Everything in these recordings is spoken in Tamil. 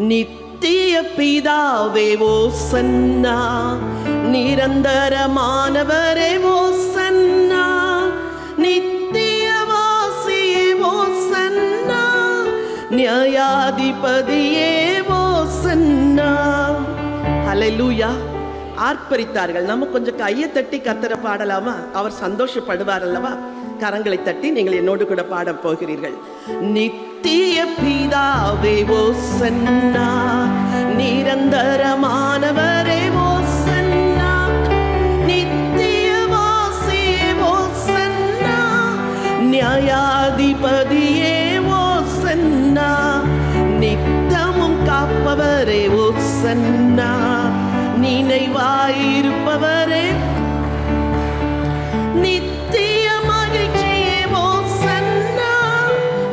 நித்திய பிதாவே ஓசன்னா, நிரந்தரமானவரே ஓசன்னா, நித்திய வாசியே ஓசன்னா, நியாயாதிபதியே ஓசன்னா. ஹல்லேலூயா. ஆர்ப்பரித்தார்கள். நம்ம கொஞ்சம் கையை தட்டி கர்த்தரை பாடலாமா? அவர் சந்தோஷப்படுவார் அல்லவா? கரங்களை தட்டி நீங்கள் என்னோடு கூட பாட போகிறீர்கள். நித்திய பிதாவே ஓசன்னா, நிரந்தரமானவரே ஓசன்னா, நித்திய வாசியே ஓசன்னா, நியாயாதிபதியே ஓசன்னா, நித்தமும் காப்பவரே ஓசன்னா, நினைவாயிருப்பவரே, நித்திய மகிழ்ச்சியே ஓசன்னா,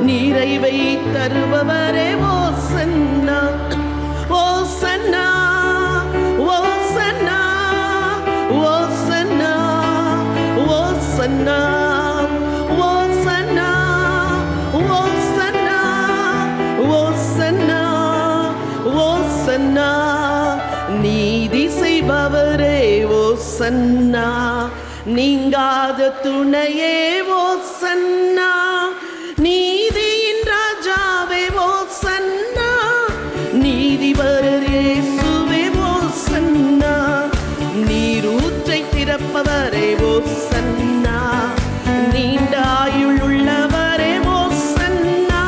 நிறைவை தருபவரே ஓசன்னா, ஓசன்னா, ஓசன்னா, ஓசன்னா, ஓசன்னா, ஓசன்னா, ஓசன்னா, ஓசன்னா, ஓசன்னா, நீதி செய்பவரே ஓசன்னா, நீங்காத துணையே ஓசன்னா, நீதியின் ராஜாவே ஓசன்னா, நீதிபரர் இயேசுவே ஓசன்னா, நீரூற்றை திறப்பவரே ஓசன்னா, நீண்ட ஆயுள் உள்ளவரே ஓசன்னா,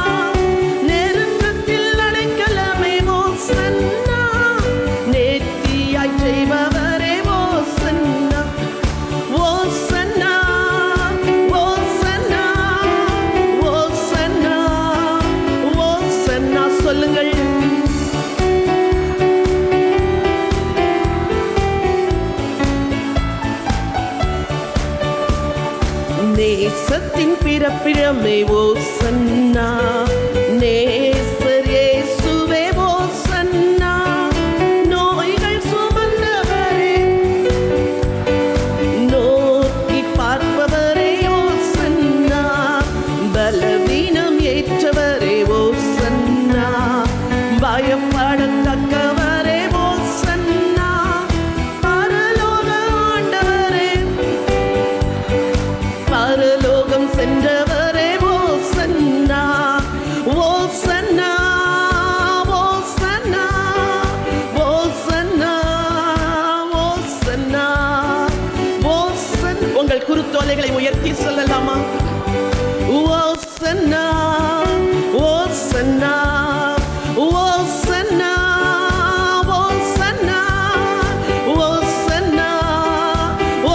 நெருக்கத்தில் அடைக்கலமே ஓசன்னா, நேர்த்தியாய் செய்பவரே ஓசன்னா, ஓசன்னா, ஓசன்னா, ஓசன்னா, ஓசன்னா. சொல்லுங்கள். நேசத்தின் பிறப்பிடமே ஓசன்னா, நேசர் இயேசுவே ஓசன்னா, நோய்கள் சுமந்தவரே, நோக்கி பார்ப்பவரே ஓசன்னா, பலவீனம் ஏற்றவரே ஓசன்னா, பயப்படத்தக்கவரே ஓசன்னா, பரலோக ஆண்டவரே, பரலோகம் சென்றவரே ஓசன்னா, ஓசன்னா, ஓசன்னா, ஓசன்னா, ஓசன்னா, ஓசன். உங்கள் குருத்தோலைகளை உயர்த்தி சொல்லலாமா? ஓசன்னா, ஓசன்னா, ஓசன்னா, ஓசன்னா, ஓசன்னா,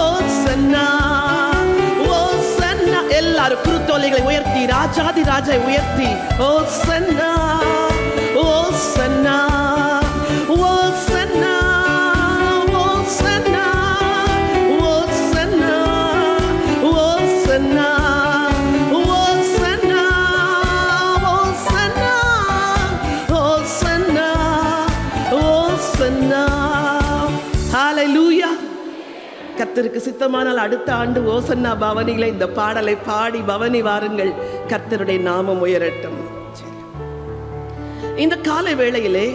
ஓசன்னா, ஓசன்னா. எல்லாரும் குருத்தோலைகளை உயர்த்தி ராஜாதி ராஜை உயர்த்தி ஓசன்னா, ஓசன்னா, ஓசன்னா, ஓசன்னா, ஓசன்னா, ஓசன்னா, ஓசன்னா, ஓசன்னா, ஓசன்னா, ஓசன்னா. ஹல்லேலூயா. கர்த்தருக்கு சித்தமானால் அடுத்த ஆண்டு ஓசன்னா பவனியில இந்த பாடலை பாடி பவனி வாருங்கள். கர்த்தருடைய நாமம் உயரட்டும். இந்த காலை வேளையிலே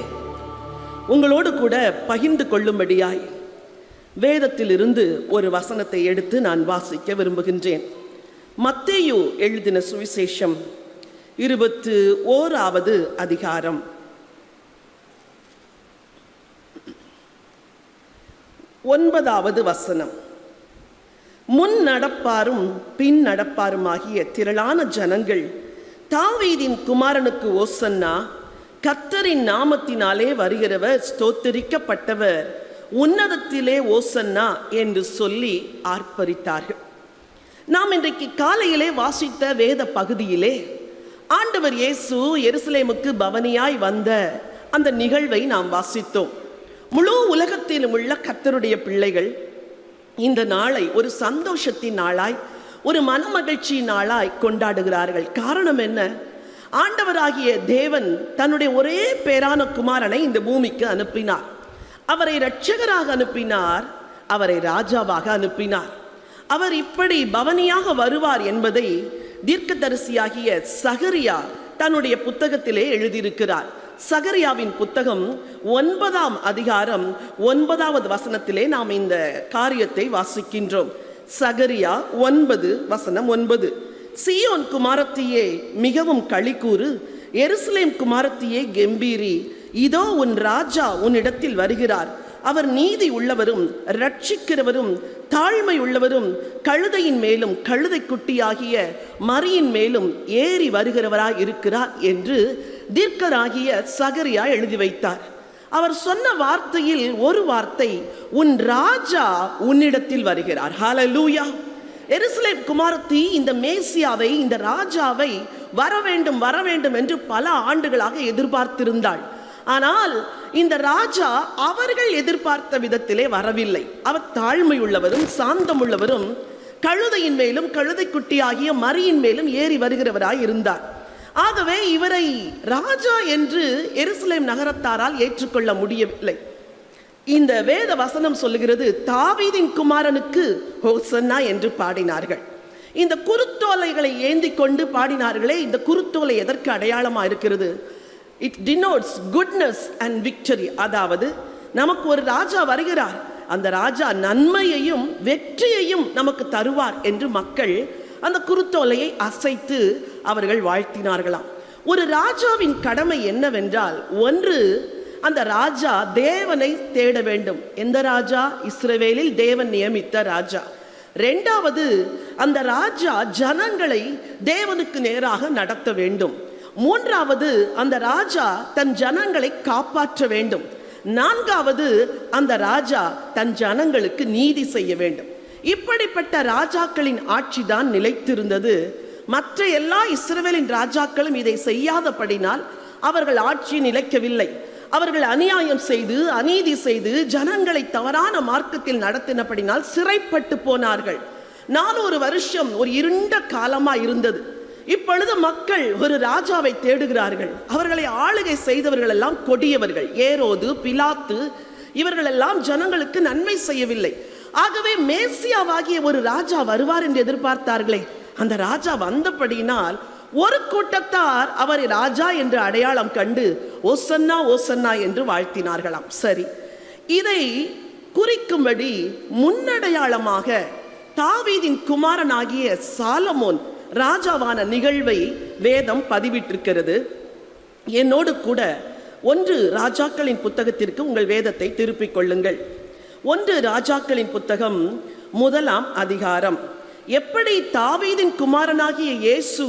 உங்களோடு கூட பகிர்ந்து கொள்ளும்படியாய் வேதத்திலிருந்து ஒரு வசனத்தை எடுத்து நான் வாசிக்க விரும்புகின்றேன். மத்தேயு எழுதின சுவிசேஷம் 21வது அதிகாரம் 9வது வசனம். முன் நடப்பாரும் பின் நடப்பாருமாகிய திரளான ஜனங்கள் தாவீதின் குமாரனுக்கு ஓசன்னா, கர்த்தரின் நாமத்தினாலே வருகிறவர் ஸ்தோத்திரிக்கப்பட்டவர், உன்னதத்திலே ஓசன்னா என்று சொல்லி ஆர்ப்பரித்தார்கள். நாம் இன்றைக்கு காலையிலே வாசித்த வேத பகுதியிலே ஆண்டவர் இயேசு எருசலேமுக்கு பவனியாய் வந்த அந்த நிகழ்வை நாம் வாசித்தோம். முழு உலகத்திலும் உள்ள கர்த்தருடைய பிள்ளைகள் இந்த நாளை ஒரு சந்தோஷத்தின் நாளாய், ஒரு மனமகிழ்ச்சி நாளாய் கொண்டாடுகிறார்கள். காரணம் என்ன? ஆண்டவராகிய தேவன் தன்னுடைய ஒரே பேரான குமாரனை இந்த பூமிக்கு அனுப்பினார். அவரை இரட்சகராக அனுப்பினார், அவரை ராஜாவாக அனுப்பினார். அவர் இப்படி பவனியாக வருவார் என்பதை தீர்க்கதரிசியாகிய சகரியா தன்னுடைய புத்தகத்திலே எழுதியிருக்கிறார். சகரியாவின் புத்தகம் 9ஆம் அதிகாரம் 9வது வசனத்திலே நாம் இந்த காரியத்தை வாசிக்கின்றோம். சகரியா 9:9. சீயோன் குமாரத்தியே மிகவும் களிகூறு, எருசலேம் குமாரத்தியே கெம்பீரி, இதோ உன் ராஜா உன்னிடத்தில் வருகிறார், அவர் நீதி உள்ளவரும் ரட்சிக்கிறவரும் தாழ்மை உள்ளவரும் கழுதையின் மேலும் கழுதை குட்டியாகிய மரியின் மேலும் ஏறி வருகிறவராய் இருக்கிறார் என்று தீர்க்கராகிய சகரியா எழுதி வைத்தார். அவர் சொன்ன வார்த்தையில் ஒரு வார்த்தை, உன் ராஜா உன்னிடத்தில் வருகிறார். ஹல்லேலூயா. எருசலேம் குமாரத்தி இந்த மேசியாவை, இந்த ராஜாவை வர வேண்டும் என்று பல ஆண்டுகளாக எதிர்பார்த்திருந்தாள். ஆனால் இந்த ராஜா அவர்கள் எதிர்பார்த்த விதத்திலே வரவில்லை. அவர் தாழ்மை உள்ளவரும் சாந்தம் உள்ளவரும் கழுதையின் மேலும் கழுதை குட்டியாகிய மரியின் மேலும் ஏறி வருகிறவராய் இருந்தார். ஆகவே இவரை ராஜா என்று எருசலேம் நகரத்தாரால் ஏற்றுக்கொள்ள முடியவில்லை. இந்த வேத வசனம் சொல்லுகிறது, தாவீதின் குமாரனுக்கு ஹோசன்னா என்று பாடினார்கள். இந்த குருத்தோலைகளை ஏந்தி கொண்டு பாடினார்களே, இந்த குருத்தோலை எதற்கு அடையாளமா இருக்கிறது? It denotes goodness and victory. அதாவது நமக்கு ஒரு ராஜா வருகிறார், அந்த ராஜா நன்மையையும் வெற்றியையும் நமக்கு தருவார் என்று மக்கள் அந்த குருத்தோலையை அசைத்து அவர்கள் வாழ்த்தினார்களாம். ஒரு ராஜாவின் கடமை என்னவென்றால், ஒன்று அந்த ராஜா தேவனை தேட வேண்டும். எந்த ராஜா? இஸ்ரவேலில் தேவன் நியமித்த ராஜா. இரண்டாவது, அந்த ராஜா ஜனங்களை தேவனுக்கு நேராக நடத்த வேண்டும். மூன்றாவது, அந்த ராஜா தன் ஜனங்களை காப்பாற்ற வேண்டும். நான்காவது, அந்த ராஜா தன் ஜனங்களுக்கு நீதி செய்ய வேண்டும். இப்படிப்பட்ட ராஜாக்களின் ஆட்சி தான் நிலைத்திருந்தது. மற்ற எல்லா இஸ்ரவேலின் ராஜாக்களும் இதை செய்யாதபடினால் அவர்கள் ஆட்சி நிலைக்கவில்லை. அவர்கள் அநியாயம் செய்து அநீதி செய்து ஜனங்களை தவறான மார்க்கத்தில் நடத்தினபடினால் சிறைப்பட்டு போனார்கள். 400 வருஷம் ஒரு இருண்ட காலமா இருந்தது. இப்பொழுது மக்கள் ஒரு ராஜாவை தேடுகிறார்கள். அவர்களை ஆளுகை செய்தவர்கள் எல்லாம் கொடியவர்கள். ஏரோது, பிலாத்து, இவர்கள் எல்லாம் ஜனங்களுக்கு நன்மை செய்யவில்லை. ஆகவே மேசியாவாகிய ஒரு ராஜா வருவார் என்று எதிர்பார்த்தார்களே, அந்த ராஜா வந்தபடியினால் ஒரு கூட்டத்தார் அவரை ராஜா என்று அடையாளம் கண்டு ஓசன்னா ஓசன்னா என்று வாழ்த்தினார்களாம். சரி, இதை குறிக்கும்படி முன்னடையாளமாக தாவீதின் குமாரனாகிய சாலமோன் ராஜாவான நிகழ்வை வேதம் பதிவிட்டிருக்கிறது. என்னோடு கூட 1 ராஜாக்களின் புத்தகத்திற்கு உங்கள் வேதத்தை திருப்பிக் கொள்ளுங்கள். 1 ராஜாக்களின் புத்தகம் 1ஆம் அதிகாரம். எப்படி தாவீதின் குமாரனாகிய இயேசு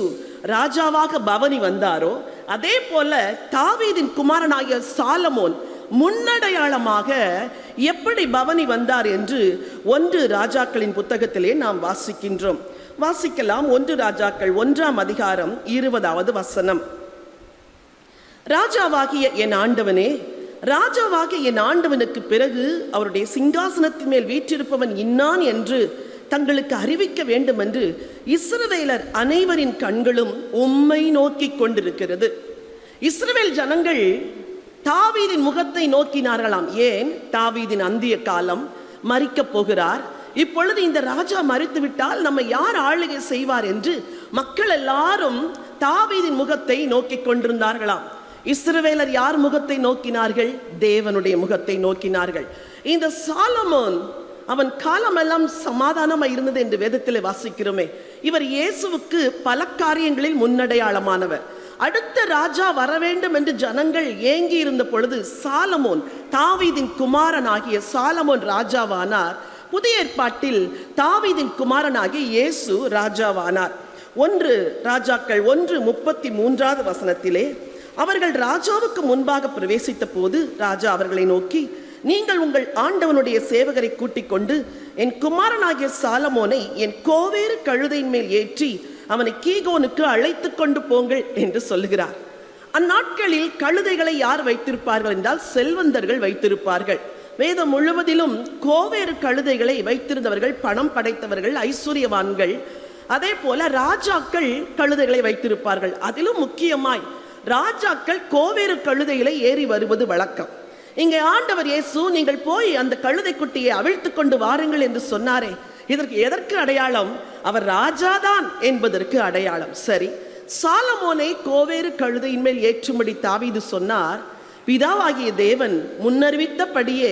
ராஜாவாக பவனி வந்தாரோ, அதே போல தாவீதின் குமாரனாகிய சாலமோன் முன்னடையாளமாக எப்படி பவனி வந்தார் என்று 1 ராஜாக்களின் புத்தகத்திலே நாம் வாசிக்கின்றோம். வாசிக்கலாம். 1 ராஜாக்கள் 1ஆம் அதிகாரம் 20வது வசனம். ராஜாவாகிய என் ஆண்டவனே, ராஜாவாகிய என் ஆண்டவனுக்கு பிறகு அவருடைய சிங்காசனத்தின் மேல் வீற்றிருப்பவன் இன்னான் என்று தங்களுக்கு அறிவிக்க வேண்டும் என்று இஸ்ரவேலர் அனைவரின் கண்களும் உம்மை நோக்கி கொண்டிருக்கிறது. இஸ்ரவேல் ஜனங்கள் தாவீதின் முகத்தை நோக்கினார்களாம். ஏன்? தாவீதின் அந்திய காலம், மரிக்கப் போகிறார். இப்பொழுது இந்த ராஜா மரித்து விட்டால் நம்ம யார் ஆளுகை செய்வார் என்று மக்கள் எல்லாரும் தாவீதின் முகத்தை நோக்கி கொண்டிருந்தார்களாம். இஸ்ரவேலர் யார் முகத்தை நோக்கினார்கள்? தேவனுடைய முகத்தை நோக்கினார்கள். இந்த சாலமோன், அவன் காலமெல்லாம் சமாதானமாக இருந்தது என்று வேதத்திலே வாசிக்கிறோமே. இவர் இயேசுவுக்கு பல காரியங்களில் முன்னடையாளமானவர். அடுத்த ராஜா வர வேண்டும் என்று ஜனங்கள் ஏங்கி இருந்த பொழுது சாலமோன், தாவீதின் குமாரனாகிய சாலமோன் ராஜாவானார். புதிய ஏற்பாட்டில் தாவீதின் குமாரனாகிய இயேசு ராஜாவானார். 1 ராஜாக்கள் 1:33வது வசனத்திலே, அவர்கள் ராஜாவுக்கு முன்பாக பிரவேசித்த போது ராஜா அவர்களை நோக்கி, நீங்கள் உங்கள் ஆண்டவனுடைய சேவகரை கூட்டிக் கொண்டு என் குமாரனாகிய சாலமோனை என் கோவேறு கழுதையின் மேல் ஏற்றி அவனை கீகோனுக்கு அழைத்து கொண்டு போங்கள் என்று சொல்லுகிறார். அந்நாட்களில் கழுதைகளை யார் வைத்திருப்பார்கள் என்றால் செல்வந்தர்கள் வைத்திருப்பார்கள். வேதம் முழுவதிலும் கோவேறு கழுதைகளை வைத்திருந்தவர்கள் பணம் படைத்தவர்கள், ஐஸ்வர்யவான்கள். அதே போல ராஜாக்கள் கழுதைகளை வைத்திருப்பார்கள். அதிலும் முக்கியமாய் ராஜாக்கள் கோவேறு கழுதைகளை ஏறி வருவது வழக்கம். இங்கே ஆண்டவர் இயேசு, நீங்கள் போய் அந்த கழுதை குட்டியை அவிழ்த்து கொண்டு வாருங்கள் என்று சொன்னாரே, இதற்கு எதற்கு அடையாளம்? அவர் ராஜாதான் என்பதற்கு அடையாளம். சரி, சாலமோனை கோவேறு கழுதையின் மேல் ஏற்றும்படி தாவீது சொன்னார். பிதாவாகிய தேவன் முன்னறிவித்தபடியே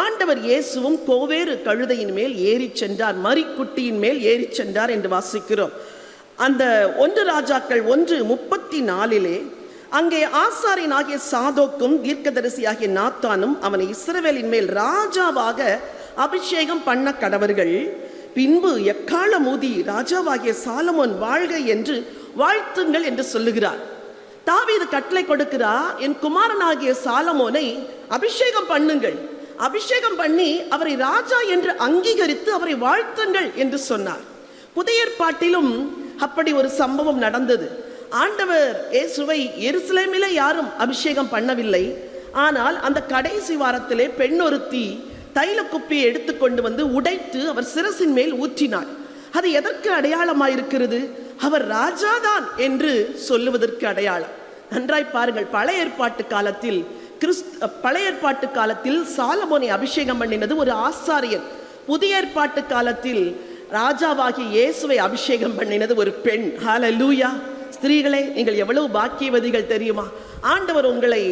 ஆண்டவர் இயேசுவும் கோவேறு கழுதையின் மேல் ஏறி சென்றார், மரிக்குட்டியின் மேல் ஏறி சென்றார் என்று வாசிக்கிறோம். அந்த 1 ராஜாக்கள் 1:34 அங்கே ஆசாரியனாகிய சாதோக்கும் தீர்க்கதரிசியாகிய நாத்தானும் அவனை இஸ்ரவேலின் மேல் ராஜாவாக அபிஷேகம் பண்ண கடவர்கள். பின்பு எக்காளம் ஊதி ராஜாவாகிய சாலமோன் வாழ்க என்று வாழ்த்துங்கள் என்று சொல்லுகிறார். தாவீது கட்டளை கொடுக்கிறார், என் குமாரனாகிய சாலமோனை அபிஷேகம் பண்ணுங்கள், அபிஷேகம் பண்ணி அவரை ராஜா என்று அங்கீகரித்து அவரை வாழ்த்துங்கள் என்று சொன்னார். புதிய ஏற்பாட்டிலும் அப்படி ஒரு சம்பவம் நடந்தது. ஆண்டவர் இயேசுவை எருசலேமிலே யாரும் அபிஷேகம் பண்ணவில்லை. ஆனால் அந்த கடைசி வாரத்திலே பெண் ஒருத்தி தைல குப்பியை எடுத்துக்கொண்டு வந்து உடைத்து அவர் சிரசின் மேல் ஊற்றினார். அது எதற்கு அடையாளமாயிருக்கிறது? அவர் ராஜாதான் என்று சொல்லுவதற்கு அடையாளம். நன்றாய் பாருங்கள், பழைய ஏற்பாட்டு காலத்தில் சாலமோனை அபிஷேகம் பண்ணினது ஒரு ஆசாரியன். புதிய ஏற்பாட்டு காலத்தில் ராஜாவாகிய இயேசுவை அபிஷேகம் பண்ணினது ஒரு பெண். ஹல்லேலூயா! ஸ்திரீகளே, நீங்கள் எவ்வளவு பாக்கியவதிகள் தெரியுமா? ஆண்டவர் உங்களை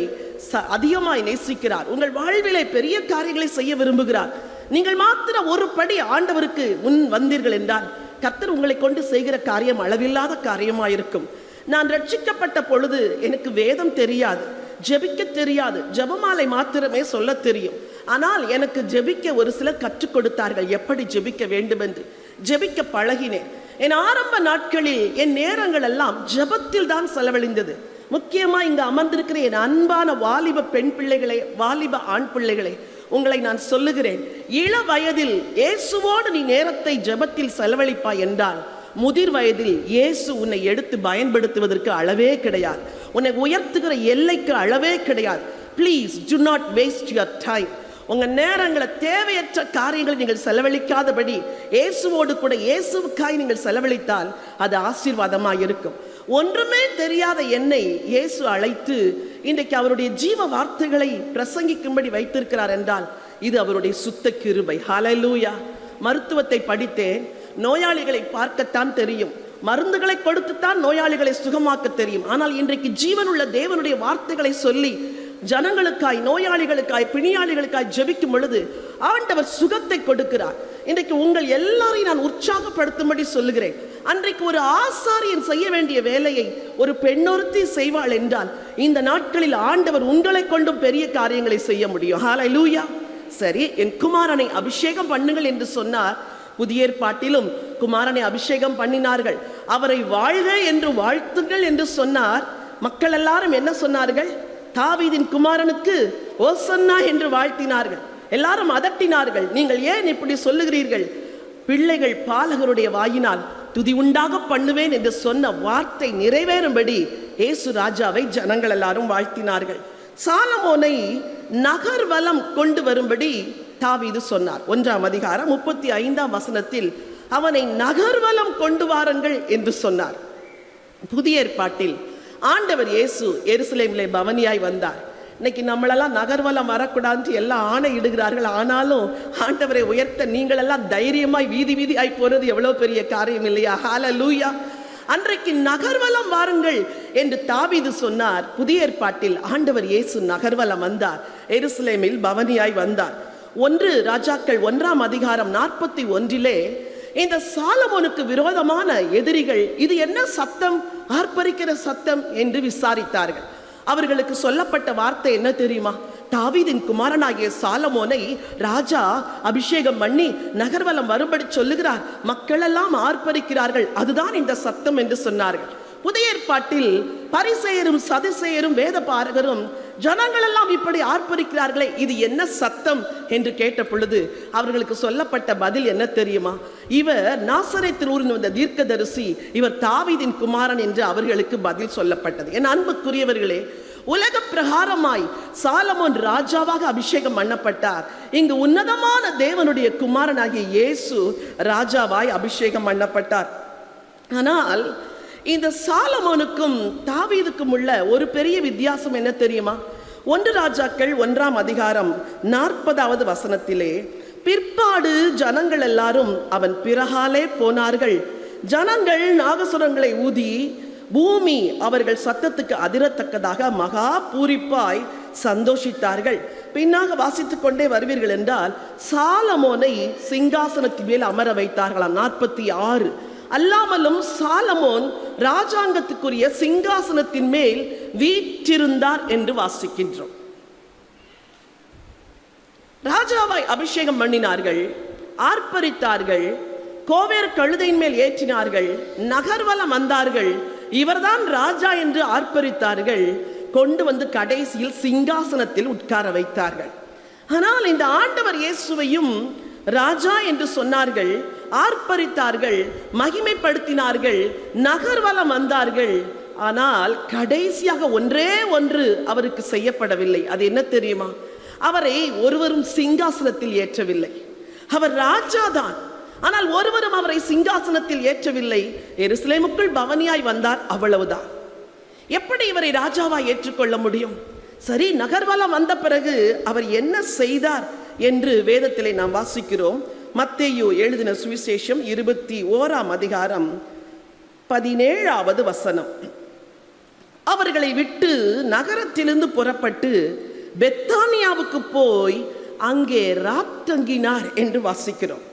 அதிகமாய் நேசிக்கிறார். உங்கள் வாழ்விலே பெரிய காரியங்களை செய்ய விரும்புகிறார். நீங்கள் மாத்திரம் ஒரு படி ஆண்டவருக்கு முன் வந்தீர்கள் என்றால் கர்த்தர் உங்களை கொண்டு செய்கிற காரியம் அளவில்லாத காரியமாயிருக்கும். நான் ரட்சிக்கப்பட்ட பொழுது எனக்கு வேதம் தெரியாது, ஜெபிக்க தெரியாது, ஜெபமாலை மாத்திரமே சொல்ல தெரியும். ஆனால் எனக்கு ஜெபிக்க ஒரு சிலர் கற்றுக் கொடுத்தார்கள், எப்படி ஜெபிக்க வேண்டும் என்று. ஜெபிக்க பழகினேன். என் ஆரம்ப நாட்களில் என் நேரங்கள் எல்லாம் ஜெபத்தில் தான் செலவழிந்தது. முக்கியமா இங்கு அமர்ந்திருக்கிற என் அன்பான வாலிப பெண் பிள்ளைகளே, வாலிப ஆண் பிள்ளைகளே, உங்களை நான் சொல்லுகிறேன், இள வயதில் இயேசுவோடு நீ நேரத்தை ஜெபத்தில் செலவழிப்பாய் என்றால் முதிர் வயதில் இயேசு உன்னை எடுத்து பயன்படுத்துவதற்கு அளவே கிடையாது. உன்னை உயர்த்துகிற எல்லைக்கு அளவே கிடையாது. Please to not waste your time. உங்க நேரங்களை தேவையற்ற காரியங்களை நீங்கள் செலவழிக்காதபடி இயேசுவோடு கூட இயேசுவுக்காய் நீங்கள் செலவழித்தால் அது ஆசீர்வாதமாக இருக்கும். ஒன்றுமே தெரியாத என்னை இயேசு அழைத்து இன்றைக்கு அவருடைய ஜீவ வார்த்தைகளை பிரசங்கிக்கும்படி வைத்திருக்கிறார் என்றால் இது அவருடைய சுத்த கிருபை. ஹல்லேலூயா! மருத்துவத்தை படித்தேன். நோயாளிகளை பார்க்கத்தான் தெரியும், மருந்துகளை கொடுத்துத்தான் நோயாளிகளை சுகமாக்க தெரியும். ஆனால் இன்றைக்கு ஜீவனுள்ள தேவனுடைய வார்த்தைகளை சொல்லி ஜனங்களுக்காய், நோயாளிகளுக்காய், பிணியாளிகளுக்காய் ஜெபிக்கும் பொழுது ஆண்டவர் சுகத்தை கொடுக்கிறார். இன்றைக்கு உங்கள் எல்லாரையும் நான் உற்சாகப்படுத்தும்படி சொல்லுகிறேன். அன்றைக்கு ஒரு ஆசாரியன் செய்ய வேண்டிய வேலையை ஒரு பெண்ணொருத்தி செய்வாள் என்றால் இந்த நாட்களில் ஆண்டவர் உங்களை கொண்டும் பெரிய காரியங்களை செய்ய முடியும். ஹல்லேலூயா! சரி, என் குமாரனை அபிஷேகம் பண்ணுங்கள் என்று சொன்னார். புதிய ஏற்பாட்டிலும் குமாரனை அபிஷேகம் பண்ணினார்கள். அவரை வாழ்க என்று வாழ்த்துங்கள் என்று சொன்னார். மக்கள் எல்லாரும் என்ன சொன்னார்கள்? தாவீதின் குமாரனுக்கு ஓசன்னா என்று வாழ்த்தினார்கள். எல்லாரும் அதட்டினார்கள். நீங்கள் ஏன் இப்படி சொல்லுகிறீர்கள்? பிள்ளைகள் பாலகருடைய வாயினால் துதி உண்டாக பண்ணுவேன் என்று சொன்ன வார்த்தை நிறைவேறும்படி இயேசு ராஜாவை ஜனங்கள் எல்லாரும் வாழ்த்தினார்கள். சாலமோனை நகர்வலம் கொண்டு வரும்படி தாவீது சொன்னார். 1ஆம் அதிகாரம் 35ஆம் வசனத்தில் அவனை நகர்வலம் கொண்டு வாருங்கள் என்று சொன்னார். புதிய ஏற்பாட்டில் ஆண்டவர் இயேசு எருசலேமிலே பவனியாய் வந்தார். இன்னைக்கு நம்மளெல்லாம் நகர்வலம் வரக்கூடாது எல்லாம் ஆணை இடுகிறார்கள். ஆனாலும் ஆண்டவரை உயர்த்த நீங்கள் எல்லாம் தைரியமாய் வீதி வீதியாய் போறது எவ்வளவு பெரிய காரியம் இல்லையா? ஹல்லேலூயா! அன்றைக்கு நகர்வலம் வாருங்கள் என்று தாவீது சொன்னார். புதிய ஏற்பாட்டில் ஆண்டவர் இயேசு நகர்வலம் வந்தார், எருசலேமில் பவனியாய் வந்தார். 1 ராஜாக்கள் 1ஆம் அதிகாரம் 41 இந்த சாலமோனுக்கு விரோதமான எதிரிகள் இது என்ன சத்தம், ஆர்ப்பரிக்கிற சத்தம் என்று விசாரித்தார்கள். அவர்களுக்கு சொல்லப்பட்ட வார்த்தை என்ன தெரியுமா? தாவீதின் குமாரனாகிய சாலமோனை ராஜா அபிஷேகம் பண்ணி நகர்வலம் வரும்படி சொல்லுகிறார், மக்கள் எல்லாம் ஆர்ப்பரிக்கிறார்கள், அதுதான் இந்த சத்தம் என்று சொன்னார்கள். புதிய ஏற்பாட்டில் பரிசேயரும் சதுசேயரும் வேத பாரகரும் ஜனங்கள் எல்லாம் இப்படி ஆர்ப்பரிக்கிறார்களே, இது என்ன சத்தம் என்று கேட்ட பொழுது அவர்களுக்கு சொல்லப்பட்ட பதில் என்ன தெரியுமா? இவர் நாசரேத்தில் ஊரில் வந்த தீர்க்கதரிசி, இவர் தாவீதின் குமாரன் என்று அவர்களுக்கு பதில் சொல்லப்பட்டது. என் அன்புக்குரியவர்களே, உலக பிரகாரமாய் சாலமோன் ராஜாவாக அபிஷேகம் பண்ணப்பட்டார். இங்கு உன்னதமான தேவனுடைய குமாரனாகிய இயேசு ராஜாவாய் அபிஷேகம் பண்ணப்பட்டார். ஆனால் இந்த சாலமோனுக்கும் தாவீதுக்கும் உள்ள ஒரு பெரிய வித்தியாசம் என்ன தெரியுமா? 1 ராஜாக்கள் 1ஆம் அதிகாரம் 40வது வசனத்திலே, பிற்பாடு ஜனங்கள் எல்லாரும் அவன் பிறகாலே போனார்கள். ஜனங்கள் நாகசுரங்களை ஊதி பூமி அவர்கள் சத்தத்துக்கு அதிரத்தக்கதாக மகா பூரிப்பாய் சந்தோஷித்தார்கள். பின்னாக வாசித்துக் கொண்டே வருவீர்கள் என்றால் சாலமோனை சிங்காசனத்தின் மேல் அமர வைத்தார்களாம். 46 அல்லாமலும் சாலமோன் ராஜாங்கத்துக்குரிய சிங்காசனத்தின் மேல் வீற்றிருந்தார் என்று வாசிக்கின்றோம். ராஜாவாய் அபிஷேகம் பண்ணினார்கள், ஆர்ப்பரித்தார்கள், கோவேர் கழுதையின் மேல் ஏற்றினார்கள், நகர்வலம் வந்தார்கள், இவர்தான் ராஜா என்று ஆர்ப்பரித்தார்கள். கொண்டு வந்து கடைசியில் சிங்காசனத்தில் உட்கார வைத்தார்கள். ஆனால் இந்த ஆண்டவர் இயேசுவையும் ராஜா என்று சொன்னார்கள், ஆர்ப்பரித்தார்கள், மகிமைப்படுத்தினார்கள், நகர்வலம் வந்தார்கள். ஆனால் கடைசியாக ஒன்றே ஒன்று அவருக்கு செய்யப்படவில்லை. அது என்ன தெரியுமா? அவரை ஒருவரும் சிங்காசனத்தில் ஏற்றவில்லை. அவர் ராஜாதான், ஆனால் ஒருவரும் அவரை சிங்காசனத்தில் ஏற்றவில்லை. எருசலேமுக்குள் பவனியாய் வந்தார், அவ்வளவுதான். எப்படி இவரை ராஜாவாய் ஏற்றுக்கொள்ள முடியும்? சரி, நகர்வலம் வந்த பிறகு அவர் என்ன செய்தார் என்று வேதத்திலே நாம் வாசிக்கிறோம். மத்தேயு எழுதின சுவிசேஷம் 21ஆம் அதிகாரம் 17வது வசனம். அவர்களை விட்டு நகரத்திலிருந்து புறப்பட்டு பெத்தானியாவுக்கு போய் அங்கே ராத்தங்கினார் என்று வாசிக்கிறோம்.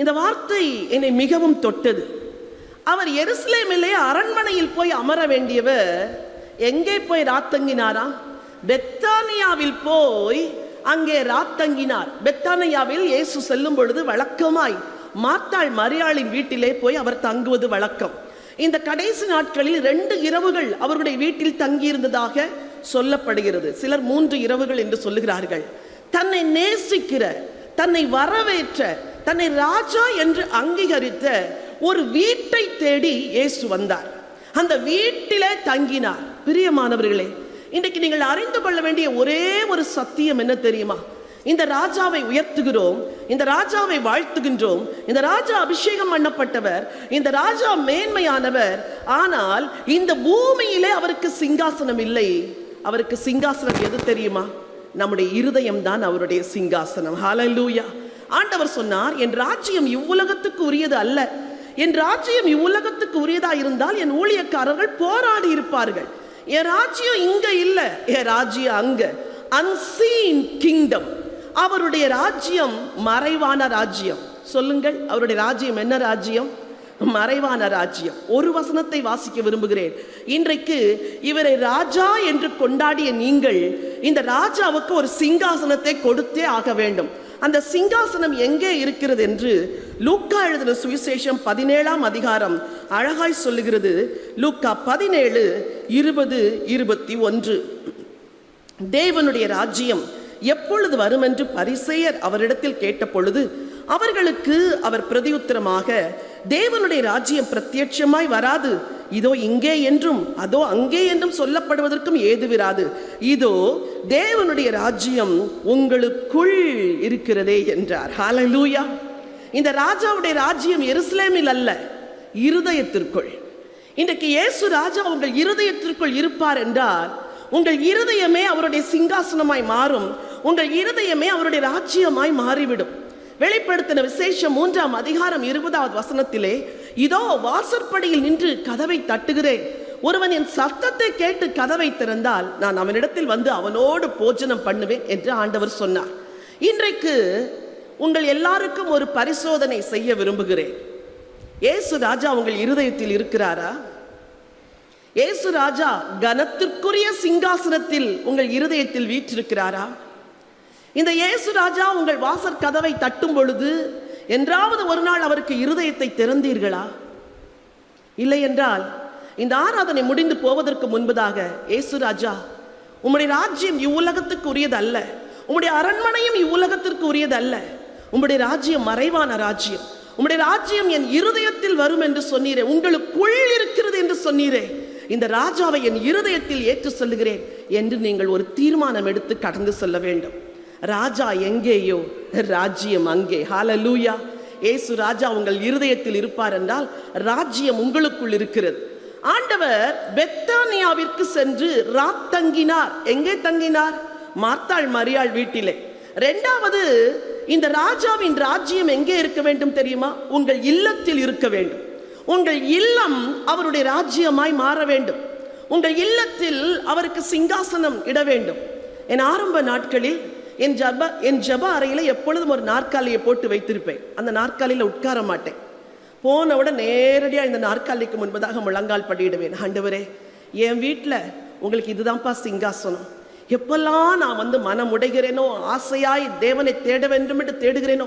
இந்த வார்த்தை என்னை மிகவும் தொட்டது. அவர் எருசலேமிலே அரண்மனையில் போய் அமர வேண்டியவர் எங்கே போய் ராத்தங்கினாராம்? பெத்தானியாவில் போய் அங்கே ராத்தங்கினார். பெத்தானியாவில் இயேசு செல்லும் பொழுது வழக்கமாய் மார்த்தாள் மரியாளின் வீட்டிலே போய் அவர் தங்குவது வழக்கம். இந்த கடைசி நாட்களில் 2 இரவுகள் அவருடைய வீட்டில் தங்கியிருந்ததாக சொல்லப்படுகிறது. சிலர் 3 இரவுகள் என்று சொல்லுகிறார்கள். தன்னை நேசிக்கிற, தன்னை வரவேற்ற, தன்னை ராஜா என்று அங்கீகரித்த ஒரு வீட்டை தேடி இயேசு வந்தார். அந்த வீட்டிலே தங்கினார். பிரியமானவர்களே, இன்றைக்கு நீங்கள் அறிந்து கொள்ள வேண்டிய ஒரே ஒரு சத்தியம் என்ன தெரியுமா? இந்த ராஜாவை உயர்த்துகிறோம், இந்த ராஜாவை வாழ்த்துகின்றோம், இந்த ராஜா அபிஷேகம் பண்ணப்பட்டவர், இந்த ராஜா மேன்மையானவர். ஆனால் இந்த பூமியிலே அவருக்கு சிங்காசனம் இல்லை. அவருக்கு சிங்காசனம் எது தெரியுமா? நம்முடைய இருதயம் தான் அவருடைய சிங்காசனம். ஹல்லேலூயா. ஆண்டவர் சொன்னார், என் ராஜ்யம் இவ்வுலகத்துக்கு உரியது அல்ல. என் ராஜ்யம் இவ்வுலகத்துக்கு உரியதா இருந்தால் என் ஊழியக்காரர்கள் போராடி இருப்பார்கள். என் ராஜ்யம் இங்க இல்ல, என் ராஜ்யம் அங்க. Unseen kingdom. அவருடைய ராஜ்யம் மறைவான ராஜ்யம். சொல்லுங்கள், அவருடைய ராஜ்யம் என்ன ராஜ்யம்? மறைவான ராஜ்யம். ஒரு வசனத்தை வாசிக்க விரும்புகிறேன். இன்றைக்கு இவரை ராஜா என்று கொண்டாடிய நீங்கள் இந்த ராஜாவுக்கு ஒரு சிங்காசனத்தை கொடுத்தே ஆக வேண்டும். அந்த சிங்காசனம் எங்கே இருக்கிறது என்று லூக்கா எழுதின சுவிசேஷம் 17ஆம் அதிகாரம் அழகாய் சொல்லுகிறது. லூக்கா 17:20-21. தேவனுடைய ராஜ்யம் எப்பொழுது வரும் என்று பரிசேயர் அவரிடத்தில் கேட்ட பொழுது அவர்களுக்கு அவர் பிரதியுத்தரமாக, தேவனுடைய ராஜ்யம் பிரத்யட்சமாய் வராது. இதோ இங்கே என்றும் அதோ அங்கே என்றும் சொல்லப்படுவதற்கும் ஏதுவிராது. இதோ தேவனுடைய ராஜ்யம் உங்களுக்குள் இருக்கிறதே என்றார். ஹல்லேலூயா. இந்த ராஜாவுடைய ராஜ்யம் எருசலேமில் அல்ல, இருதயத்திற்குள். இன்றைக்கு இயேசு ராஜா உங்கள் இருதயத்திற்குள் இருப்பார் என்றால் உங்கள் இருதயமே அவருடைய சிங்காசனமாய் மாறும். உங்கள் இருதயமே அவருடைய ராஜ்யமாய் மாறிவிடும். வெளிப்படுத்தின விசேஷம் 3ஆம் அதிகாரம் 20வது வசனத்திலே, இதோ வாசற்படியில் நின்று கதவை தட்டுகிறேன். ஒருவன் என் சத்தத்தை கேட்டு கதவை திறந்தால் நான் அவனிடத்தில் வந்து அவனோடு போஜனம் பண்ணுவேன் என்று ஆண்டவர் சொன்னார். இன்றைக்கு உங்கள் எல்லாருக்கும் ஒரு பரிசோதனை செய்ய விரும்புகிறேன். இயேசு ராஜா உங்கள் இருதயத்தில் இருக்கிறாரா? இயேசு ராஜா கனத்திற்குரிய சிங்காசனத்தில் உங்கள் இருதயத்தில் வீற்றிருக்கிறாரா? இந்த இயேசு ராஜா உங்கள் வாசற் கதவை தட்டும் பொழுது என்றாவது ஒரு நாள் அவருக்கு இருதயத்தை திறந்தீர்களா? இல்லை என்றால் இந்த ஆராதனை முடிந்து போவதற்கு முன்பதாக, இயேசு ராஜா, உம்முடைய ராஜ்யம் இவ்வுலகத்துக்கு உரியது அல்ல, உம்முடைய அரண்மனையும் இவ்வுலகத்திற்கு உரியது அல்ல, உம்முடைய ராஜ்யம் மறைவான ராஜ்யம், உம்முடைய ராஜ்யம் என் இருதயத்தில் வரும் என்று சொன்னீரே, உங்களுக்குள் இருக்கிறது என்று சொன்னீரே, இந்த ராஜாவை என் இருதயத்தில் ஏற்று சொல்லுகிறேன் என்று நீங்கள் ஒரு தீர்மானம் எடுத்து கடந்து செல்ல வேண்டும். ராஜா எங்கேயோ ராஜ்யம் அங்கே. ஹல்லேலூயா. இயேசு ராஜா உங்கள் இருதயத்தில் இருப்பார் என்றால் ராஜ்யம் உங்களுக்குள் இருக்கிறது. ஆண்டவர் பெத்தானியாவிற்கு சென்று ராத்தங்கினார். எங்கே தங்கினார்? மார்த்தாள் மரியாள் வீட்டிலே. 2வது, இந்த ராஜாவின் ராஜ்யம் எங்கே இருக்க வேண்டும் தெரியுமா? உங்கள் இல்லத்தில் இருக்க வேண்டும். உங்கள் இல்லம் அவருடைய ராஜ்யமாய் மாற வேண்டும். உங்கள் இல்லத்தில் அவருக்கு சிங்காசனம் இட வேண்டும். என் ஆரம்ப நாட்களில் என் ஜப அறையில் எப்பொழுதும் ஒரு நாற்காலியை போட்டு வைத்திருப்பேன். அந்த நாற்காலியில் உட்கார மாட்டேன். போனவுடன் நேரடியாக இந்த நாற்காலிக்கு முன்பதாக முழங்கால் படியிடுவேன். ஆண்டவரே, என் வீட்டில் உங்களுக்கு இதுதான்ப்பா சிங்காசனம். எப்பெல்லாம் நான் மனம் உடைகிறேனோ, ஆசையாய் தேவனை தேட வேண்டும் என்று தேடுகிறேனோ,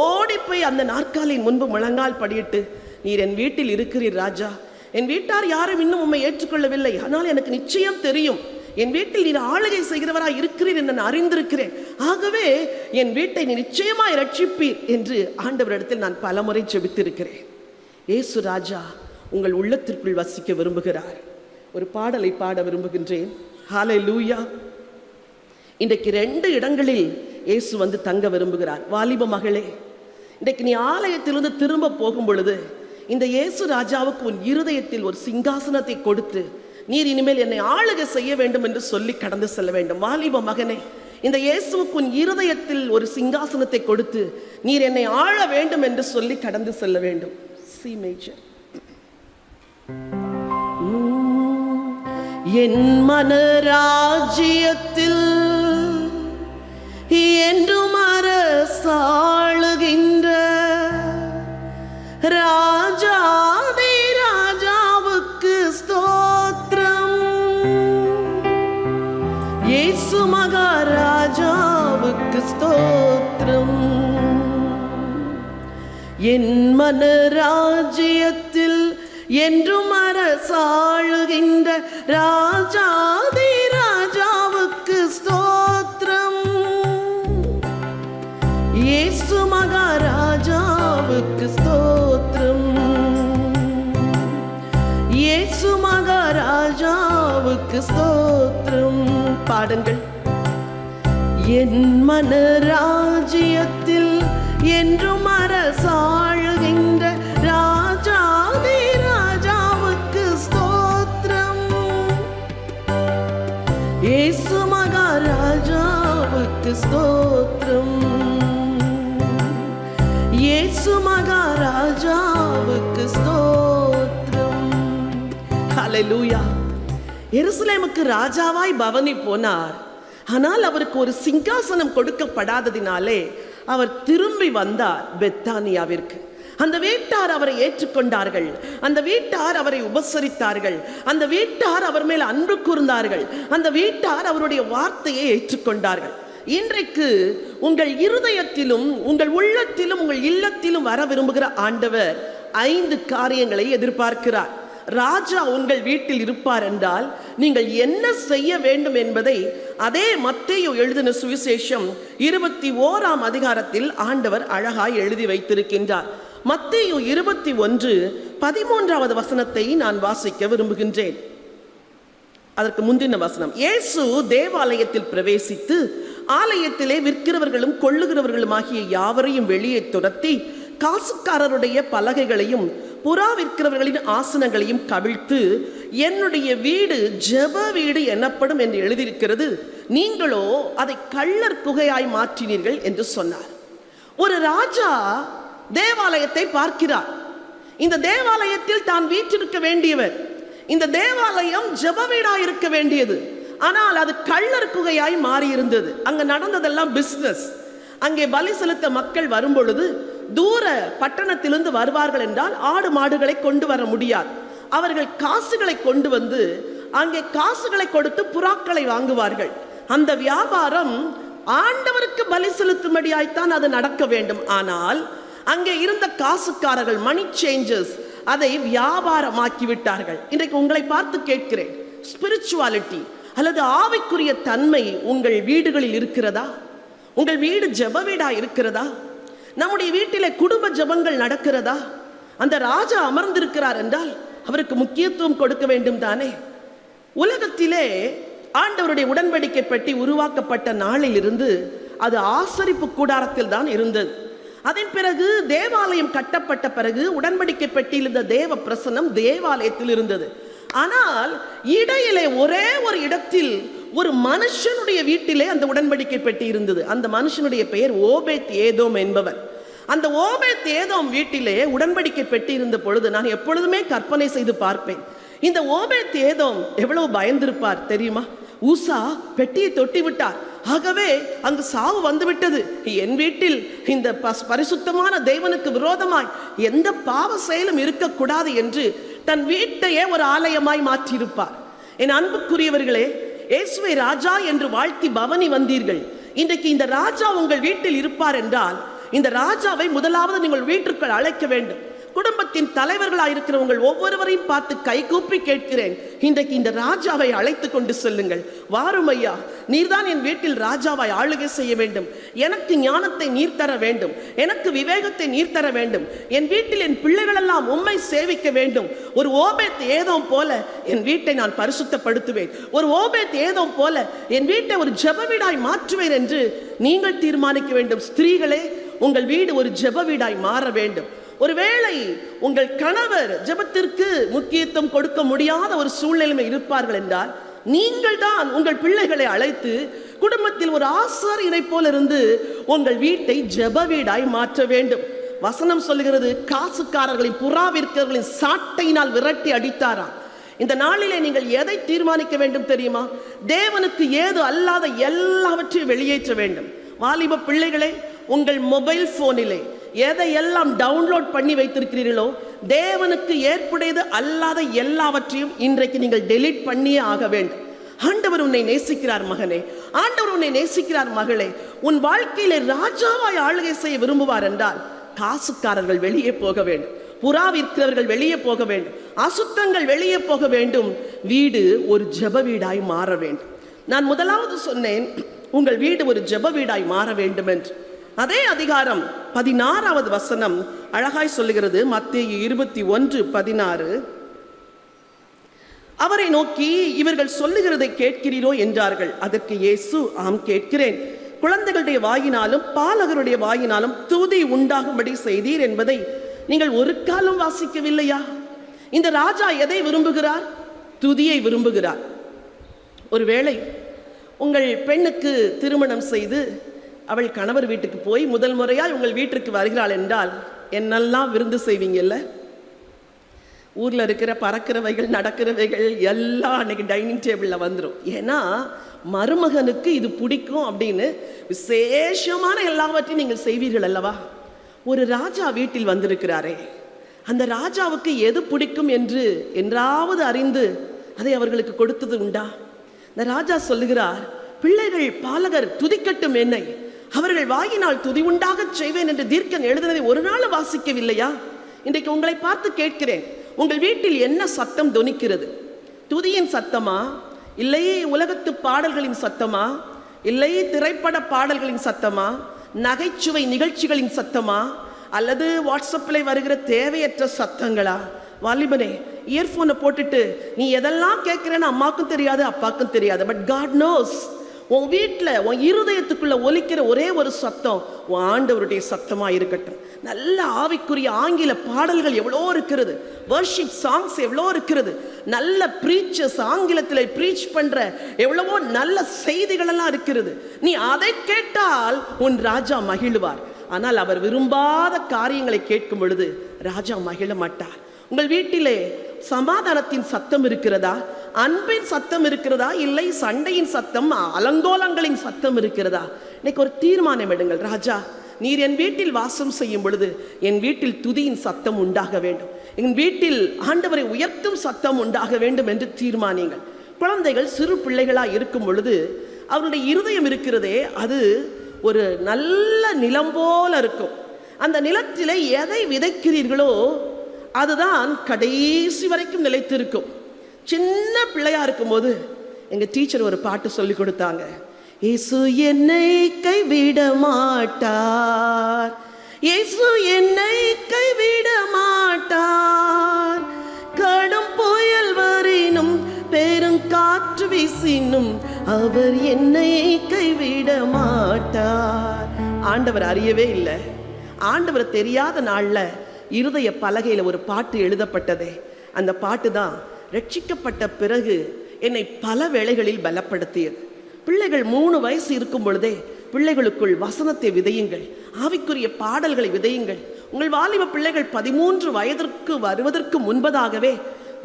ஓடி போய் அந்த நாற்காலியின் முன்பு முழங்கால் படியிட்டு, நீர் என் வீட்டில் இருக்கிறீர் ராஜா. என் வீட்டார் யாரும் இன்னும் உம்மை ஏற்றுக்கொள்ளவில்லை, ஆனால் எனக்கு நிச்சயம் தெரியும் என் வீட்டில் நீர் ஆளுகை செய்கிறவராய் இருக்கிறீர் என்று நான் அறிந்திருக்கிறேன். ஆகவே என் வீட்டை நீ நிச்சயமாய் ரட்சிப்பீர் என்று ஆண்டவரிடத்தில் நான் பலமுறை ஜெபித்திருக்கிறேன். இயேசு ராஜா உங்கள் உள்ளத்திற்குள் வசிக்க விரும்புகிறார். ஒரு பாடலை பாட விரும்புகின்றேன். ஹல்லேலூயா. இன்றைக்கு 2 இடங்களில் இயேசு தங்க விரும்புகிறார். வாலிப மகளே, இன்றைக்கு நீ ஆலயத்திலிருந்து திரும்ப போகும் பொழுது இந்த இயேசு ராஜாவுக்கு உன் இருதயத்தில் ஒரு சிங்காசனத்தை கொடுத்து, நீர் இனிமேல் என்னை ஆளுகை செய்ய வேண்டும் என்று சொல்லி கடந்து செல்ல வேண்டும். வாலிப மகனே, இந்த இயேசுவுக்கு உன் இருதயத்தில் ஒரு சிங்காசனத்தை கொடுத்து, நீர் என்னை ஆள வேண்டும் என்று சொல்லி கடந்து செல்ல வேண்டும். C major. என் மனராஜ்யத்தில் என்றும் அரசாளுகின்ற ராஜாதி ராஜாவுக்கு ஸ்தோத்திரம். இயேசு மகாராஜாவுக்கு ஸ்தோத்திரம். என் மனராஜ்யத்தில் என்றும் அரசாளுகின்ற ராஜாதி ராஜாவுக்கு ஸ்தோத்திரம். இயேசு மகாராஜாவுக்கு ஸ்தோத்திரம். இயேசு மகாராஜாவுக்கு ஸ்தோத்திரம். பாடுங்கள். என் மனராஜ்யத்தில் என்றும் அரசாளுகின்ற ராஜாதி ராஜாவுக்கு ஸ்தோத்திரம். இயேசு மகாராஜாவுக்கு ஸ்தோத்திரம். இயேசு மகாராஜாவுக்கு ஸ்தோத்திரம். ஹல்லேலூயா. எருசலேமுக்கு ராஜாவாய் பவனி போனார். ஆனால் அவருக்கு ஒரு சிங்காசனம் கொடுக்கப்படாததினாலே அவர் திரும்பி வந்தார் பெத்தானியாவிற்கு. அந்த வீட்டார் அவரை ஏற்றுக்கொண்டார்கள். அந்த வீட்டார் அவரை உபசரித்தார்கள். அந்த வீட்டார் அவர் மேல் அன்பு கூர்ந்தார்கள். அந்த வீட்டார் அவருடைய வார்த்தையை ஏற்றுக்கொண்டார்கள். இன்றைக்கு உங்கள் இருதயத்திலும் உங்கள் உள்ளத்திலும் உங்கள் இல்லத்திலும் வர விரும்புகிற ஆண்டவர் 5 காரியங்களை எதிர்பார்க்கிறார். ராஜா உங்கள் வீட்டில் இருப்பார் என்றால் நீங்கள் என்ன செய்ய வேண்டும் என்பதை அதே மத்தேயு எழுதின சுவிசேஷம் 21ஆம் அதிகாரத்தில் ஆண்டவர் அழகாய் எழுதி வைத்திருக்கின்றார். மத்தேயு 21:13 வசனத்தை நான் வாசிக்க விரும்புகின்றேன். அதற்கு முந்தின வசனம். இயேசு தேவாலயத்தில் பிரவேசித்து ஆலயத்திலே விற்கிறவர்களும் கொள்ளுகிறவர்களும் ஆகிய யாவரையும் வெளியே துரத்தி காசுக்காரருடைய பலகைகளையும் புறா விற்கிறவர்களின் ஆசனங்களையும் கவிழ்த்து, என்னுடைய வீடு ஜெப வீடு எனப்படும் என்று எழுதியிருக்கிறது, நீங்களோ அதை கள்ளர் குகையாய் மாற்றினீர்கள் என்று சொன்னார். ஒரு ராஜா தேவாலயத்தை பார்க்கிறார். இந்த தேவாலயத்தில் தான் வீற்றிருக்க வேண்டியவர். இந்த தேவாலயம் ஜெப வீடாய் இருக்க வேண்டியது. ஆனால் அது கள்ளர் குகையாய் மாறி இருந்தது. அங்க நடந்ததெல்லாம் பிசினஸ். அங்கே பலி செலுத்த மக்கள் வரும் பொழுது தூர பட்டணத்திலிருந்து வருவார்கள் என்றால் ஆடு மாடுகளை கொண்டு வர முடியாது. அவர்கள் காசுகளை கொண்டு வந்து அங்கே காசுகளை கொடுத்து புறாக்களை வாங்குவார்கள். அந்த வியாபாரம் ஆண்டவருக்கு பலி செலுத்தும்படியாய்த்தான் அது நடக்க வேண்டும். ஆனால் அங்கே இருந்த காசுக்காரர்கள், மணி சேஞ்சர்ஸ், அதை வியாபாரமாக்கி விட்டார்கள். இன்றைக்கு உங்களை பார்த்து கேட்கிறேன், ஸ்பிரிச்சுவாலிட்டி அல்லது ஆவிக்குரிய தன்மை உங்கள் வீடுகளில் இருக்கிறதா? உங்கள் வீடு ஜெப வீடா இருக்கிறதா? நம்முடைய வீட்டிலே குடும்ப ஜெபங்கள் நடக்கிறதா? அந்த ராஜா அமர்ந்திருக்கிறார் என்றால் அவருக்கு முக்கியத்துவம் கொடுக்க வேண்டும் தானே? உலகத்திலே ஆண்டவருடைய உடன்படிக்கை பெட்டி உருவாக்கப்பட்ட நாளில் இருந்து அது ஆசரிப்பு கூடாரத்தில் தான் இருந்தது. அதன் பிறகு தேவாலயம் கட்டப்பட்ட பிறகு உடன்படிக்கை பெட்டியில் இருந்த தேவ பிரசன்னம் தேவாலயத்தில் இருந்தது. ஆனால் இடையிலே ஒரே ஒரு இடத்தில் ஒரு மனுஷனுடைய வீட்டிலே அந்த உடன்படிக்கை பெட்டி இருந்தது. அந்த மனுஷனுடைய பெயர் ஓபேத் ஏதோம் என்பவர். அந்த ஓபேத் ஏதோம் வீட்டிலே உடன்படிக்கை பெட்டி இருந்த பொழுது நான் எப்பொழுதுமே கற்பனை செய்து பார்ப்பேன். இந்த ஓபேத் ஏதோம் எவ்வளவு பயந்திருப்பார் தெரியுமா? ஊசா பெட்டியை தொட்டி விட்டார், ஆகவே அங்கு சாவு வந்துவிட்டது. என் வீட்டில் இந்த பரிசுத்தமான தேவனுக்கு விரோதமாய் எந்த பாவ செயலும் இருக்கக்கூடாது என்று தன் வீட்டையே ஒரு ஆலயமாய் மாற்றியிருப்பார். என் அன்புக்குரியவர்களே, இயேசுவை ராஜா என்று வாழ்த்தி பவனி வந்தீர்கள். இன்றைக்கு இந்த ராஜா உங்கள் வீட்டில் இருப்பார் என்றால் இந்த ராஜாவை முதலாவது நீங்கள் வீட்டிற்குள் அழைக்க வேண்டும். குடும்பத்தின் தலைவர்களாக இருக்கிற உங்கள் ஒவ்வொருவரையும் பார்த்து கைகூப்பி கேட்கிறேன், இன்றைக்கு இந்த ராஜாவை அழைத்து கொண்டு செல்லுங்கள். வாரும் ஐயா, நீர்தான் என் வீட்டில் ராஜாவாய் ஆளுகை செய்ய வேண்டும். எனக்கு ஞானத்தை நீர் தர வேண்டும், எனக்கு விவேகத்தை நீர் தர வேண்டும். என் வீட்டில் என் பிள்ளைகளெல்லாம் உம்மை சேவிக்க வேண்டும். ஒரு ஓபேத் ஏதோம் போல என் வீட்டை நான் பரிசுத்தப்படுத்துவேன். ஒரு ஓபேத் ஏதோம் போல என் வீட்டை ஒரு ஜெப வீடாய் மாற்றுவேன் என்று நீங்கள் தீர்மானிக்க வேண்டும். ஸ்திரீகளே, உங்கள் வீடு ஒரு ஜெப வீடாய் மாற வேண்டும். ஒருவேளை உங்கள் கணவர் ஜெபத்திற்கு முக்கியத்துவம் கொடுக்க முடியாத ஒரு சூழ்நிலை இருப்பார்கள் என்றால் நீங்கள் தான் உங்கள் பிள்ளைகளை அழைத்து குடும்பத்தில் ஒரு ஆசாரியனை போல இருந்து உங்கள் வீட்டை ஜெப வீடாய் மாற்ற வேண்டும். வசனம் சொல்லுகிறது, காசுக்காரர்களின் புறாவிற்கர்களின் சாட்டையினால் விரட்டி அடித்தாராம். இந்த நாளிலே நீங்கள் எதை தீர்மானிக்க வேண்டும் தெரியுமா? தேவனுக்கு ஏது அல்லாத எல்லாவற்றையும் வெளியேற்ற வேண்டும். வாலிப பிள்ளைகளே, உங்கள் மொபைல் போனிலே எதையெல்லாம் டவுன்லோட் பண்ணி வைத்திருக்கிறீர்களோ தேவனுக்கு ஏற்புடையது அல்லாத எல்லாவற்றையும் இன்றைக்கு நீங்கள் டெலீட் பண்ணியே ஆக வேண்டும். ஆண்டவர் உன்னை நேசிக்கிறார் மகனே, ஆண்டவர் உன்னை நேசிக்கிறார் மகளே. உன் வாழ்க்கையிலே ராஜாவாய் ஆளுகை செய்ய விரும்புவார் என்றால் காசுக்காரர்கள் வெளியே போக வேண்டும், புறா விற்கிறவர்கள் வெளியே போக வேண்டும், அசுத்தங்கள் வெளியே போக வேண்டும். வீடு ஒரு ஜெப வீடாய் மாற வேண்டும். நான் முதலாவது சொன்னேன், உங்கள் வீடு ஒரு ஜெப வீடாய் மாற வேண்டும் என்று. அதே அதிகாரம் 16வது வசனம் அழகாய் சொல்லுகிறது. மத்தேயு 21:16, அவரை நோக்கி, இவர்கள் சொல்லுகிறதை கேட்கிறீரோ என்றார்கள். அதற்கு இயேசு, ஆம் கேட்கிறேன். குழந்தைகளுடைய வாயினாலும் பாலகருடைய வாயினாலும் துதி உண்டாகும்படி செய்தீர் என்பதை நீங்கள் ஒரு காலம் வாசிக்கவில்லையா? இந்த ராஜா எதை விரும்புகிறார்? துதியை விரும்புகிறார். ஒருவேளை உங்கள் பெண்ணுக்கு திருமணம் செய்து அவள் கணவர் வீட்டுக்கு போய் முதல் முறையாக உங்கள் வீட்டிற்கு வருகிறாள் என்றால் என்னெல்லாம் விருந்து செய்வீங்கல்ல? ஊரில் இருக்கிற பறக்கிறவைகள் நடக்கிறவைகள் எல்லாம் அன்னைக்கு டைனிங் டேபிளில் வந்துடும். ஏன்னா மருமகனுக்கு இது பிடிக்கும் அப்படின்னு விசேஷமான எல்லாவற்றையும் நீங்கள் செய்வீர்கள் அல்லவா? ஒரு ராஜா வீட்டில் வந்திருக்கிறாரே, அந்த ராஜாவுக்கு எது பிடிக்கும் என்று என்றாவது அறிந்து அதை அவர்களுக்கு கொடுத்தது உண்டா? இந்த ராஜா சொல்லுகிறார், பிள்ளைகள் பாலகர் துதிக்கட்டும் என்னை, அவர்கள் வாயினால் துதி உண்டாக செய்வேன் என்று தீர்க்கன் எழுதினதை ஒரு நாள் வாசிக்கவில்லையா? இன்றைக்கு உங்களை பார்த்து கேட்கிறேன், உங்கள் வீட்டில் என்ன சத்தம் தொனிக்கிறது? துதியின் சத்தமா, இல்லை உலகத்து பாடல்களின் சத்தமா, இல்லை திரைப்பட பாடல்களின் சத்தமா, நகைச்சுவை நிகழ்ச்சிகளின் சத்தமா, அல்லது வாட்ஸ்அப்பில் வருகிற தேவையற்ற சத்தங்களா? வாலிபனே, இயர்ஃபோனை போட்டுட்டு நீ எதெல்லாம் கேட்கிறேன்னு அம்மாக்கும் தெரியாது அப்பாக்கும் தெரியாது, பட் காட் நோஸ். உன் வீட்டில் உன் இருதயத்துக்குள்ள ஒலிக்கிற ஒரே ஒரு சத்தம் உன் ஆண்டவருடைய சத்தமா இருக்கட்டும். நல்ல ஆவிக்குரிய ஆங்கில பாடல்கள் எவ்வளோ இருக்கிறது, வர்ஷிப் சாங்ஸ் எவ்வளோ இருக்கிறது, நல்ல ப்ரீச்சர்ஸ் ஆங்கிலத்தில் ப்ரீச் பண்ற எவ்வளவோ நல்ல செய்திகள் எல்லாம் இருக்கிறது. நீ அதை கேட்டால் உன் ராஜா மகிழ்வார். ஆனால் அவர் விரும்பாத காரியங்களை கேட்கும் பொழுது ராஜா மகிழ மாட்டார். உங்கள் வீட்டிலே சமாதானத்தின் சத்தம் இருக்கிறதா, அன்பின் சத்தம் இருக்கிறதா, இல்லை சண்டையின் சத்தம் அலங்கோலங்களின் சத்தம் இருக்கிறதா? இன்னைக்கு ஒரு தீர்மானம் எடுங்கள். ராஜா, நீர் என் வீட்டில் வாசம் செய்யும் பொழுது என் வீட்டில் துதியின் சத்தம் உண்டாக வேண்டும், என் வீட்டில் ஆண்டவரை உயர்த்தும் சத்தம் உண்டாக வேண்டும் என்று தீர்மானிங்கள். குழந்தைகள் சிறு பிள்ளைகளாக இருக்கும் பொழுது அவருடைய இருதயம் இருக்கிறதே, அது ஒரு நல்ல நிலம் போல இருக்கும். அந்த நிலத்திலே எதை விதைக்கிறீர்களோ அதுதான் கடைசி வரைக்கும் நிலைத்திருக்கும். சின்ன பிள்ளையா இருக்கும்போது எங்க டீச்சர் ஒரு பாட்டு சொல்லி கொடுத்தாங்க. இயேசு என்னை கைவிட மாட்டார், இயேசு என்னை கைவிட மாட்டார், கடும் புயல் வரினும் பெருங்காற்று வீசினும் அவர் என்னை கைவிட மாட்டார். ஆண்டவர் அறியவே இல்லை. ஆண்டவர் தெரியாத நாள்ல இருதய பலகையில ஒரு பாட்டு எழுதப்பட்டதே, அந்த பாட்டு தான் ரட்சிக்கப்பட்ட பிறகு என்னை பல வேளைகளில் பலப்படுத்தியது. பிள்ளைகள் 3 வயசு இருக்கும் பொழுதே பிள்ளைகளுக்குள் வசனத்தை விதையுங்கள், ஆவிக்குரிய பாடல்களை விதையுங்கள். உங்கள் வாலிப பிள்ளைகள் 13 வயதிற்கு வருவதற்கு முன்பதாகவே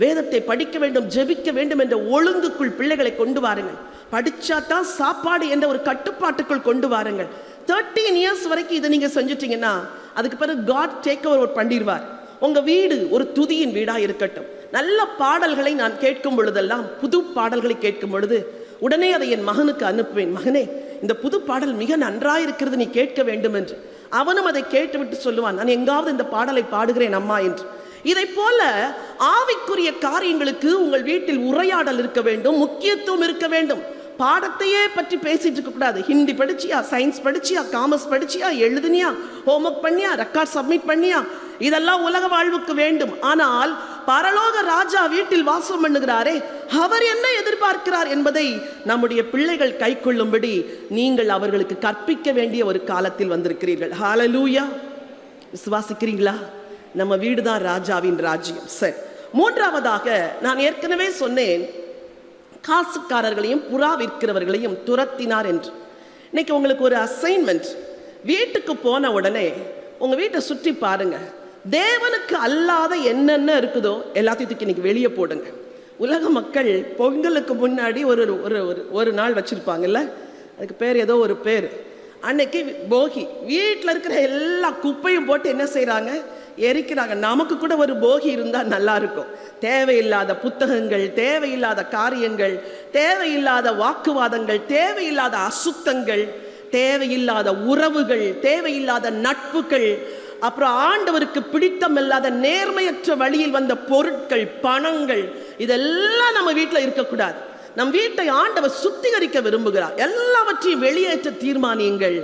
வேதத்தை படிக்க வேண்டும், ஜெபிக்க வேண்டும் என்ற ஒழுங்குக்குள் பிள்ளைகளை கொண்டு வாருங்கள். படிச்சாதான் சாப்பாடு என்ற ஒரு கட்டுப்பாட்டுக்குள் கொண்டு வாருங்கள். 13 இயர்ஸ் வரைக்கும் இதை நீங்க செஞ்சுட்டீங்கன்னா அதுக்கு பிறகு காட் டேக் ஓவர் பண்ணிடுவார். உங்க வீடு ஒரு துதியின் வீடா இருக்கட்டும். நல்ல பாடல்களை நான் கேட்கும் பொழுதெல்லாம், புது பாடல்களை கேட்கும் பொழுது உடனே அதை என் மகனுக்கு அனுப்புவேன். மகனே, இந்த புது பாடல் மிக நன்றாயிருக்கிறது, நீ கேட்க வேண்டும் என்று. அவனும் அதை கேட்டுவிட்டு சொல்லுவான், நான் எங்காவது இந்த பாடலை பாடுகிறேன் அம்மா என்று. இதை போல ஆவிக்குரிய காரியங்களுக்கு உங்கள் வீட்டில் உரையாடல் இருக்க வேண்டும், முக்கியத்துவம் இருக்க வேண்டும். பாடத்தையே பற்றி பேசிட்டு இருக்க கூடாது. ஹிந்தி படிச்சியா, சயின்ஸ் படிச்சியா, காமர்ஸ் படிச்சியா, எழுதுனியா, ஹோம்ஒர்க் பண்ணியா, ரெக்கார்ட் சப்மிட் பண்ணியா, இதெல்லாம் உலக வாழ்வுக்கு வேண்டும். ஆனால் பரலோக ராஜா வீட்டில் வாசம் பண்ணுகிறாரே, அவர் என்ன எதிர்பார்க்கிறார் என்பதை நம்முடைய பிள்ளைகள் கை கொள்ளும்படி நீங்கள் அவர்களுக்கு கற்பிக்க வேண்டிய ஒரு காலத்தில் வந்திருக்கிறீர்கள். ஹல்லேலூயா. விசுவாசிக்கிறீங்களா? நம்ம வீடு தான் ராஜாவின் ராஜ்யம். சரி, மூன்றாவதாக நான் ஏற்கனவே சொன்னேன், காசுக்காரர்களையும் புறா விற்கிறவர்களையும் துரத்தினார் என்று. இன்னைக்கு உங்களுக்கு ஒரு அசைன்மெண்ட். வீட்டுக்கு போன உடனே உங்க வீட்டை சுற்றி பாருங்க. தேவனுக்கு அல்லாத என்னென்ன இருக்குதோ எல்லாத்தையும் தூக்கி இன்னைக்கு வெளியே போடுங்க. உலக மக்கள் பொங்கலுக்கு முன்னாடி ஒரு நாள் வச்சிருப்பாங்கல்ல, அதுக்கு பேர் ஏதோ ஒரு பேர். அன்னைக்கு போகி. வீட்டில் இருக்கிற எல்லா குப்பையும் போட்டு என்ன செய்யறாங்க, எரிக்கிறாங்க. நமக்கு கூட ஒரு போகி இருந்தால் நல்லா இருக்கும். தேவையில்லாத புத்தகங்கள், தேவையில்லாத காரியங்கள், தேவையில்லாத வாக்குவாதங்கள், தேவையில்லாத அசுத்தங்கள், தேவையில்லாத உறவுகள், தேவையில்லாத நட்புகள், அப்புறம் ஆண்டவருக்கு பிடித்தமில்லாத நேர்மையற்ற வழியில் வந்த பொருட்கள், பணங்கள், இதெல்லாம் நம்ம வீட்டில் இருக்கக்கூடாது. நம் வீட்டை ஆண்டவர் சுத்திகரிக்க விரும்புகிறார். எல்லாவற்றையும் வெளியேற்ற தீர்மானியுங்கள்.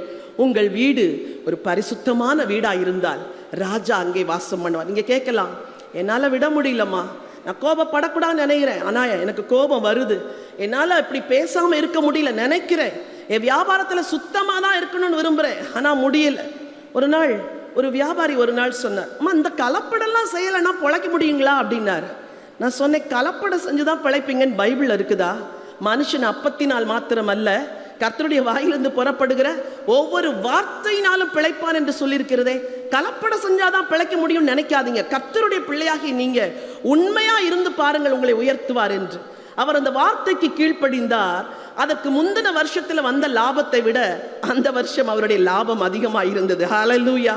உங்கள் வீடு ஒரு பரிசுத்தமான வீடா இருந்தால் ராஜா அங்கே வாசம் பண்ணுவார். நீங்க கேட்கலாம், என்னால விட முடியலம்மா, நான் கோபப்படக்கூடாதுன்னு நினைக்கிறேன், ஆனா எனக்கு கோபம் வருது, என்னால இப்படி பேசாம இருக்க முடியல நினைக்கிறேன், என் வியாபாரத்துல சுத்தமா தான் இருக்கணும்னு விரும்புறேன், ஆனா முடியல. ஒரு நாள் ஒரு வியாபாரி ஒரு நாள் சொன்னார், அம்மா இந்த கலப்படெல்லாம் செய்யலைன்னா பிழைக்க முடியுங்களா அப்படின்னாரு. நான் சொன்னேன், கலப்படம் செஞ்சுதான் பிழைப்பீங்கன்னு பைபிள் இருக்குதா? மனுஷன் அப்பத்தினால் மாத்திரம் அல்ல, கர்த்தருடைய வாயிலிருந்து புறப்படுகிற ஒவ்வொரு வார்த்தையினாலும் பிழைப்பான் என்று சொல்லியிருக்கிறதே. கலப்படம் செஞ்சாதான் பிழைக்க முடியும் நினைக்காதீங்க. கர்த்தருடைய பிள்ளையாகி நீங்க உண்மையா இருந்து பாருங்கள், உங்களை உயர்த்துவார் என்று. அவர் அந்த வார்த்தைக்கு கீழ்ப்படிந்தார். அதற்கு முந்தின வருஷத்துல வந்த லாபத்தை விட அந்த வருஷம் அவருடைய லாபம் அதிகமாக இருந்தது. ஹல்லேலூயா.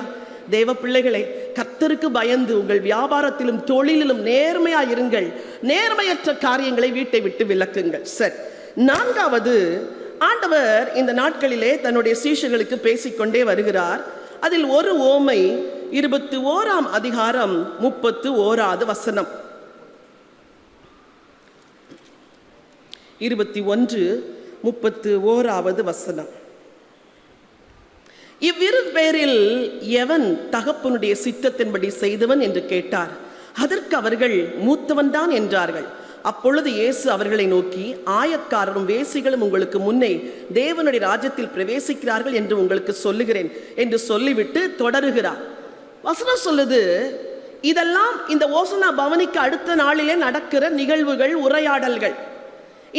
தேவ பிள்ளைகளே, கர்த்தருக்கு பயந்து உங்கள் வியாபாரத்திலும் தொழிலிலும் நேர்மையா இருங்கள். நேர்மையற்ற காரியங்களை வீட்டை விட்டு விலக்குங்கள். சரி, நான்காவது, ஆண்டவர் இந்த நாட்களிலே தன்னுடைய சீஷர்களுக்கு பேசிக்கொண்டே வருகிறார். அதில் ஒரு ஓமை 21ஆம் அதிகாரம் 31வது வசனம். 21:31வது வசனம். இவ்விரு பேரில் எவன் தகப்பனுடைய சித்தத்தின்படி செய்தவன் என்று கேட்டார். அதற்கு அவர்கள் மூத்தவன் தான் என்றார்கள். அப்பொழுது இயேசு அவர்களை நோக்கி, ஆயக்காரரும் வேசிகளும் உங்களுக்கு முன்னே தேவனுடைய ராஜ்யத்தில் பிரவேசிக்கிறார்கள் என்று உங்களுக்கு சொல்லுகிறேன் என்று சொல்லிவிட்டு தொடருகிறார். வசனம் சொல்லுது, இதெல்லாம் இந்த ஓசனா பவனிக்கு அடுத்த நாளிலே நடக்கிற நிகழ்வுகள், உரையாடல்கள்.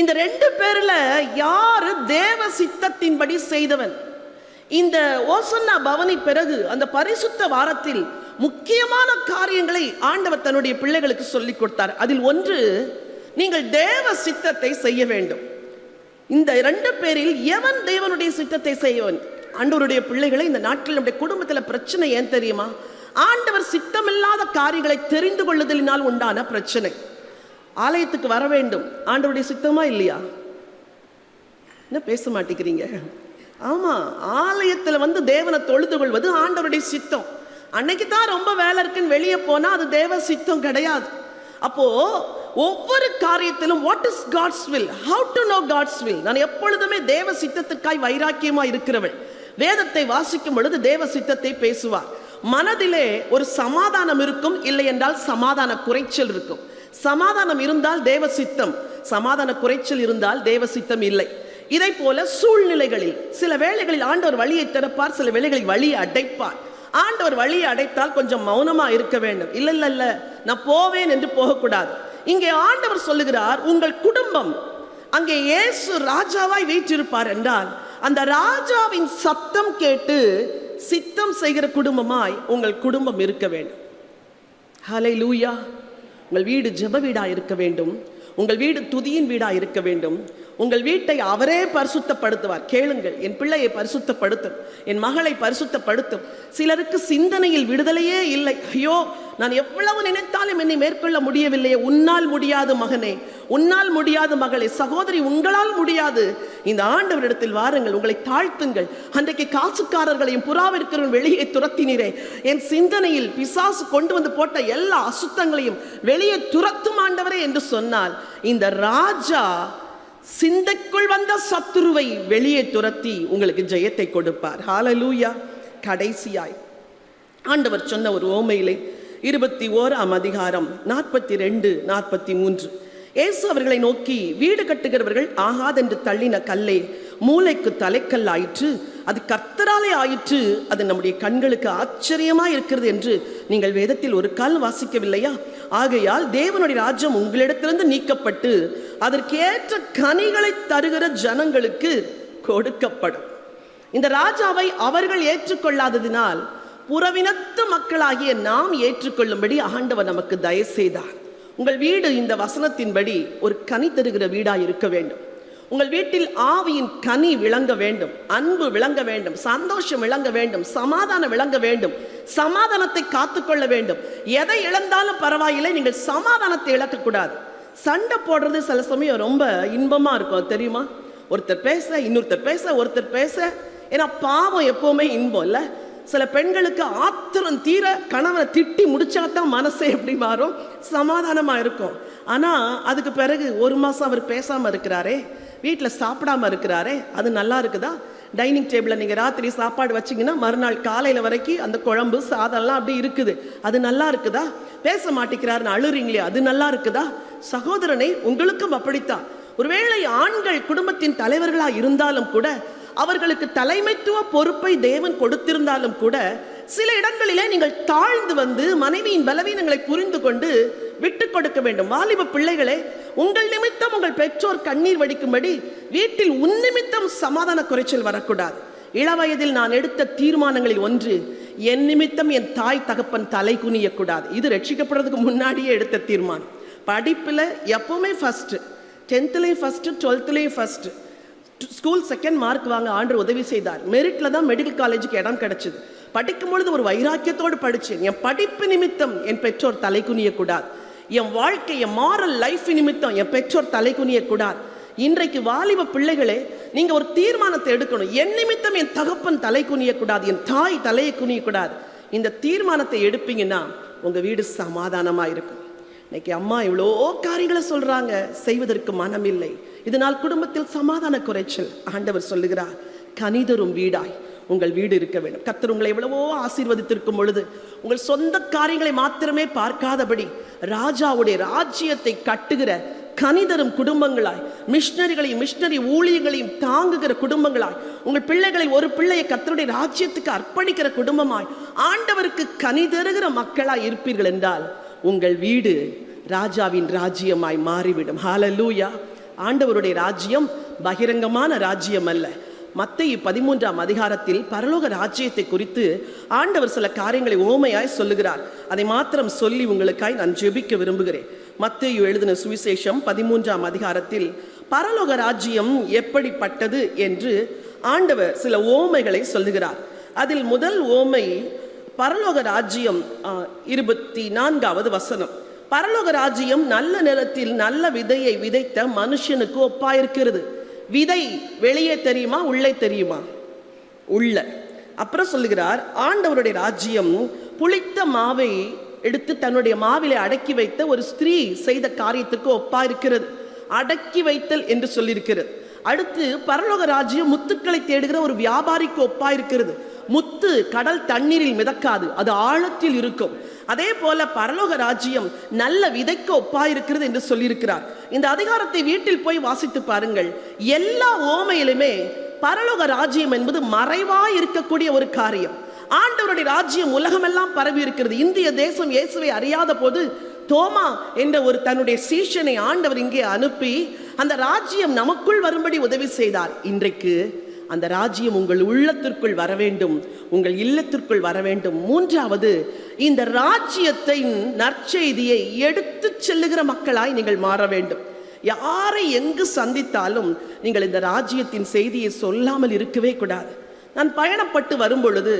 இந்த 2 பேர்ல யாரு தேவ சித்தத்தின்படி செய்தவன்? இந்த ஓசன்னா பவனி பிறகு அந்த பரிசுத்த வாரத்தில் முக்கியமான காரியங்களை ஆண்டவர் தன்னுடைய பிள்ளைகளுக்கு சொல்லிக் கொடுத்தார். அதில் ஒன்று, நீங்கள் தேவ சித்தத்தை செய்ய வேண்டும். இந்த 2 பேரில் எவன் தேவனுடைய சித்தத்தை செய்யவன்? ஆண்டவருடைய பிள்ளைகளை இந்த நாட்களில் நம்முடைய குடும்பத்தில் பிரச்சனை ஏன் தெரியுமா? ஆண்டவர் சித்தமில்லாத காரியங்களை தெரிந்து கொள்ளுதலினால் உண்டான பிரச்சனை. ஆலயத்துக்கு வர வேண்டும், ஆண்டவருடைய சித்தமா இல்லையா? என்ன பேச மாட்டேங்கிறீங்க? ஆமா, ஆலயத்துல வந்து தேவனை தொழுது கொள்வது ஆண்டவருடைய சித்தம். அன்னைக்கு தான் ரொம்ப வேலை இருக்குன்னு வெளியே போனா அது தேவ சித்தம் கிடையாது. அப்போ ஒவ்வொரு காரியத்திலும் what is God's will, how to know God's will. நான் எப்பொழுதுமே தேவ சித்தத்துக்காய் வைராக்கியமா இருக்கிறவள். வேதத்தை வாசிக்கும் பொழுது தேவ சித்தத்தை பேசுவார். மனதிலே ஒரு சமாதானம் இருக்கும், இல்லை என்றால் சமாதான குறைச்சல் இருக்கும். சமாதானம் இருந்தால் தேவ சித்தம், சமாதான குறைச்சல் இருந்தால் தேவ சித்தம் இல்லை. இதை போல சூழ்நிலைகளில் சில வேளைகளில் ஆண்டவர் வழியை திறப்பார், சில வேளைகளில் வழியை அடைப்பார். ஆண்டவர் வழியை அடைத்தால் கொஞ்சம் மௌனமா இருக்க வேண்டும். இல்ல இல்ல இல்ல நான் போவேன் என்று போகக்கூடாது. இங்கே ஆண்டவர் சொல்லுகிறார், உங்கள் குடும்பம் அங்கே இயேசு ராஜாவாய் வீற்றிருப்பார் என்றால் அந்த ராஜாவின் சத்தம் கேட்டு சித்தம் செய்கிற குடும்பமாய் உங்கள் குடும்பம் இருக்க வேண்டும். ஹல்லேலூயா. உங்கள் வீடு ஜெப வீடா இருக்க வேண்டும். உங்கள் வீடு துதியின் வீடா இருக்க வேண்டும். உங்கள் வீட்டை அவரே பரிசுத்தப்படுத்துவார். கேளுங்கள், என் பிள்ளையை பரிசுத்தப்படுத்தும், என் மகளை பரிசுத்தப்படுத்தும். சிலருக்கு சிந்தனையில் விடுதலையே இல்லை. ஐயோ, நான் எவ்வளவு நினைத்தாலும் என்னை மேற்கொள்ள முடியவில்லையே. உன்னால் முடியாது மகனே, உன்னால் முடியாது மகளே, சகோதரி, உங்களால் முடியாது. இந்த ஆண்டவரிடத்தில் வாருங்கள், உங்களை தாழ்த்துங்கள். அன்றைக்கு காசுக்காரர்களையும் புறாவிற்கிறவன் வெளியே துரத்தினீரே, என் சிந்தனையில் பிசாசு கொண்டு வந்து போட்ட எல்லா அசுத்தங்களையும் வெளியே துரத்தும் ஆண்டவரே என்று சொன்னால், இந்த ராஜா சிந்தைக்குள் வந்த சத்துருவை வெளியே துரத்தி உங்களுக்கு ஜெயத்தை கொடுப்பார். ஹல்லேலூயா. கடைசியாய் ஆண்டவர் சொன்ன ஒரு ஓமையிலே 21ஆம் அதிகாரம் 42-43 இயேசு அவர்களை நோக்கி, வீடு கட்டுகிறவர்கள் ஆகாதென்று தள்ளின கல்லே மூளைக்கு தலைக்கல் ஆயிற்று, அது கர்த்தராலே ஆயிற்று, அது நம்முடைய கண்களுக்கு ஆச்சரியமாய் இருக்கிறது என்று நீங்கள் வேதத்தில் ஒரு கால் வாசிக்கவில்லையா? ஆகையால் தேவனுடைய ராஜ்யம் உங்களிடத்திலிருந்து நீக்கப்பட்டு அதற்கேற்ற கனிகளை தருகிற ஜனங்களுக்கு கொடுக்கப்படும். இந்த ராஜாவை அவர்கள் ஏற்றுக்கொள்ளாததினால் புறவினத்து மக்களாகிய நாம் ஏற்றுக்கொள்ளும்படி ஆண்டவர் நமக்கு தயவு செய்தார். உங்கள் வீடு இந்த வசனத்தின்படி ஒரு கனி தருகிற வீடாக இருக்க வேண்டும். உங்கள் வீட்டில் ஆவியின் கனி விளங்க வேண்டும், அன்பு விளங்க வேண்டும், சந்தோஷம் விளங்க வேண்டும், சமாதானம் விளங்க வேண்டும், சமாதானத்தை காத்துக்கொள்ள வேண்டும். எதை இழந்தாலும் பரவாயில்லை, நீங்கள் சமாதானத்தை இழக்கக்கூடாது. சண்டை போடுறது சில சமயம் ரொம்ப இன்பமாக இருக்கும் தெரியுமா? ஒருத்தர் பேச, இன்னொருத்தர் பேச, ஒருத்தர் பேச. ஏன்னா பாவம் எப்போவுமே இன்பம் இல்லை. சில பெண்களுக்கு ஆத்திரம் தீர கணவனை திட்டி முடிச்சாதான் மனசே எப்படி மாறும், சமாதானமாக இருக்கும். ஆனால் அதுக்கு பிறகு ஒரு மாதம் அவர் பேசாமல் இருக்கிறாரே, வீட்டில் சாப்பிடாமல் இருக்கிறாரே, அது நல்லா இருக்குதா? டைனிங் டேபிளில் நீங்கள் ராத்திரி சாப்பாடு வச்சிங்கன்னா மறுநாள் காலையில் வரைக்கும் அந்த குழம்பு சாதம்லாம் அப்படி இருக்குது, அது நல்லா இருக்குதா? பேச மாட்டேங்கிறாருன்னு அழுறீங்களே, அது நல்லா இருக்குதா? சகோதரனை, உங்களுக்கும் அப்படித்தான். ஒருவேளை ஆண்கள் குடும்பத்தின் தலைவர்களாக இருந்தாலும் கூட, அவர்களுக்கு தலைமைத்துவ பொறுப்பை தேவன் கொடுத்திருந்தாலும் கூட, சில இடங்களிலே நீங்கள் தாழ்ந்து வந்து மனைவியின் பலவீனங்களை புரிந்து கொண்டு விட்டு கொடுக்க வேண்டும். வாலிப பிள்ளைகளே, உங்கள் நிமித்தம் உங்கள் பெற்றோர் கண்ணீர் வடிக்கும்படி வீட்டில் உன் நிமித்தம் சமாதான குறைச்சல் வரக்கூடாது. இளவயதில் நான் எடுத்த தீர்மானங்களில் ஒன்று, என் நிமித்தம் என் தாய் தகப்பன் தலை குனியக்கூடாது. இது ரட்சிக்கப்படுறதுக்கு முன்னாடியே எடுத்த தீர்மானம். படிப்பில் எப்பவுமே first, 10th first, 12th first, school second mark வாங்க ஆண்டவர் உதவி செய்தார். மெரிட்டில் தான் மெடிக்கல் காலேஜுக்கு இடம் கிடைச்சிது. படிக்கும் பொழுது ஒரு வைராக்கியத்தோடு படித்தேன். என் படிப்பு நிமித்தம் என் பெற்றோர் தலை குனியக்கூடாது. என் வாழ்க்கை, என் மாரல் லைஃப் நிமித்தம் என் பெற்றோர் தலை குனியக்கூடாது. இன்றைக்கு வாலிப பிள்ளைகளே, நீங்கள் ஒரு தீர்மானத்தை எடுக்கணும். என் நிமித்தம் என் தகப்பன் தலை குனியக்கூடாது, என் தாய் தலையை குனியக்கூடாது. இந்த தீர்மானத்தை எடுப்பீங்கன்னா உங்கள் வீடு சமாதானமாக இருக்கும். இன்னைக்கு அம்மா இவ்வளோ காரியங்களை சொல்கிறாங்க, செய்வதற்கு மனம் இல்லை. இதனால் குடும்பத்தில் சமாதான குறைச்சல். ஆண்டவர் சொல்லுகிறார், கனிதரும் வீடாய் உங்கள் வீடு இருக்க வேண்டும். கர்த்தர் உங்களை எவ்வளவோ ஆசீர்வதித்திருக்கும் பொழுது உங்கள் சொந்த காரியங்களை மாத்திரமே பார்க்காதபடி ராஜாவுடைய ராஜ்யத்தை கட்டுகிற கனிதரும் குடும்பங்களாய், மிஷனரி ஊழியங்களையும் தாங்குகிற குடும்பங்களாய், உங்கள் பிள்ளைகளை, ஒரு பிள்ளையை கர்த்தருடைய ராஜ்யத்துக்கு அர்ப்பணிக்கிற குடும்பமாய், ஆண்டவருக்கு கனிதருகிற மக்களாய் இருப்பீர்கள் என்றால் உங்கள் வீடு ராஜாவின் ராஜ்யமாய் மாறிவிடும். ஹல்லேலூயா. ஆண்டவருடைய ராஜ்யம் பகிரங்கமான ராஜ்யம் அல்ல. மத்தேயு 13ஆம் அதிகாரத்தில் பரலோக ராஜ்யத்தை குறித்து ஆண்டவர் சில காரியங்களை ஓமையாய் சொல்லுகிறார். அதை மாத்திரம் சொல்லி உங்களுக்காய் நான் ஜெபிக்க விரும்புகிறேன். மத்தேயு எழுதின சுவிசேஷம் 13ஆம் அதிகாரத்தில் பரலோக ராஜ்யம் எப்படிப்பட்டது என்று ஆண்டவர் சில ஓமைகளை சொல்லுகிறார். அதில் முதல் ஓமை பரலோக ராஜ்யம் 24வது வசனம். பரலோக ராஜ்யம் நல்ல நிலத்தில் நல்ல விதையை விதைத்த மனுஷனுக்கு ஒப்பாயிருக்கிறது. விதை வெளியே தெரியுமா, உள்ளே தெரியுமா? உள்ள. அப்புறம் சொல்லுகிறார், ஆண்டவருடைய ராஜ்யம் புளித்த மாவை எடுத்து தன்னுடைய மாவிலே அடக்கி வைத்த ஒரு ஸ்திரீ செய்த காரியத்துக்கு ஒப்பா இருக்கிறது. அடக்கி வைத்தல் என்று சொல்லியிருக்கிறது. அடுத்து பரலோக ராஜ்யம் முத்துக்களை தேடுகிற ஒரு வியாபாரிக்கு ஒப்பா இருக்கிறது. முத்து கடல் தண்ணீரில் மிதக்காது, அது ஆழத்தில் இருக்கும். அதே போல பரலோக ராஜ்யம் நல்ல விதைக்கு ஒப்பா இருக்கிறது என்று சொல்லியிருக்கிறார். இந்த அதிகாரத்தை வீட்டில் போய் வாசித்து பாருங்கள். எல்லா ஓமையிலுமே பரலோக ராஜ்யம் என்பது மறைவாய் இருக்கக்கூடிய ஒரு காரியம். ஆண்டவருடைய ராஜ்யம் உலகமெல்லாம் பரவி இருக்கிறது. இந்திய தேசம் இயேசுவை அறியாத போது தோமா என்ற ஒரு தன்னுடைய சீஷனை ஆண்டவர் இங்கே அனுப்பி அந்த ராஜ்யம் நமக்குள் வரும்படி உதவி செய்தார். இன்றைக்கு அந்த ராஜ்யம் உங்கள் உள்ளத்திற்குள் வர வேண்டும், உங்கள் இல்லத்திற்குள் வர வேண்டும். மூன்றாவது, இந்த ராஜ்யத்தின் நற்செய்தியை எடுத்து செல்லுகிற மக்களாய் நீங்கள் மாற வேண்டும். யாரை எங்கு சந்தித்தாலும் நீங்கள் இந்த ராஜ்யத்தின் செய்தியை சொல்லாமல் இருக்கவே கூடாது. நான் பயணப்பட்டு வரும் பொழுது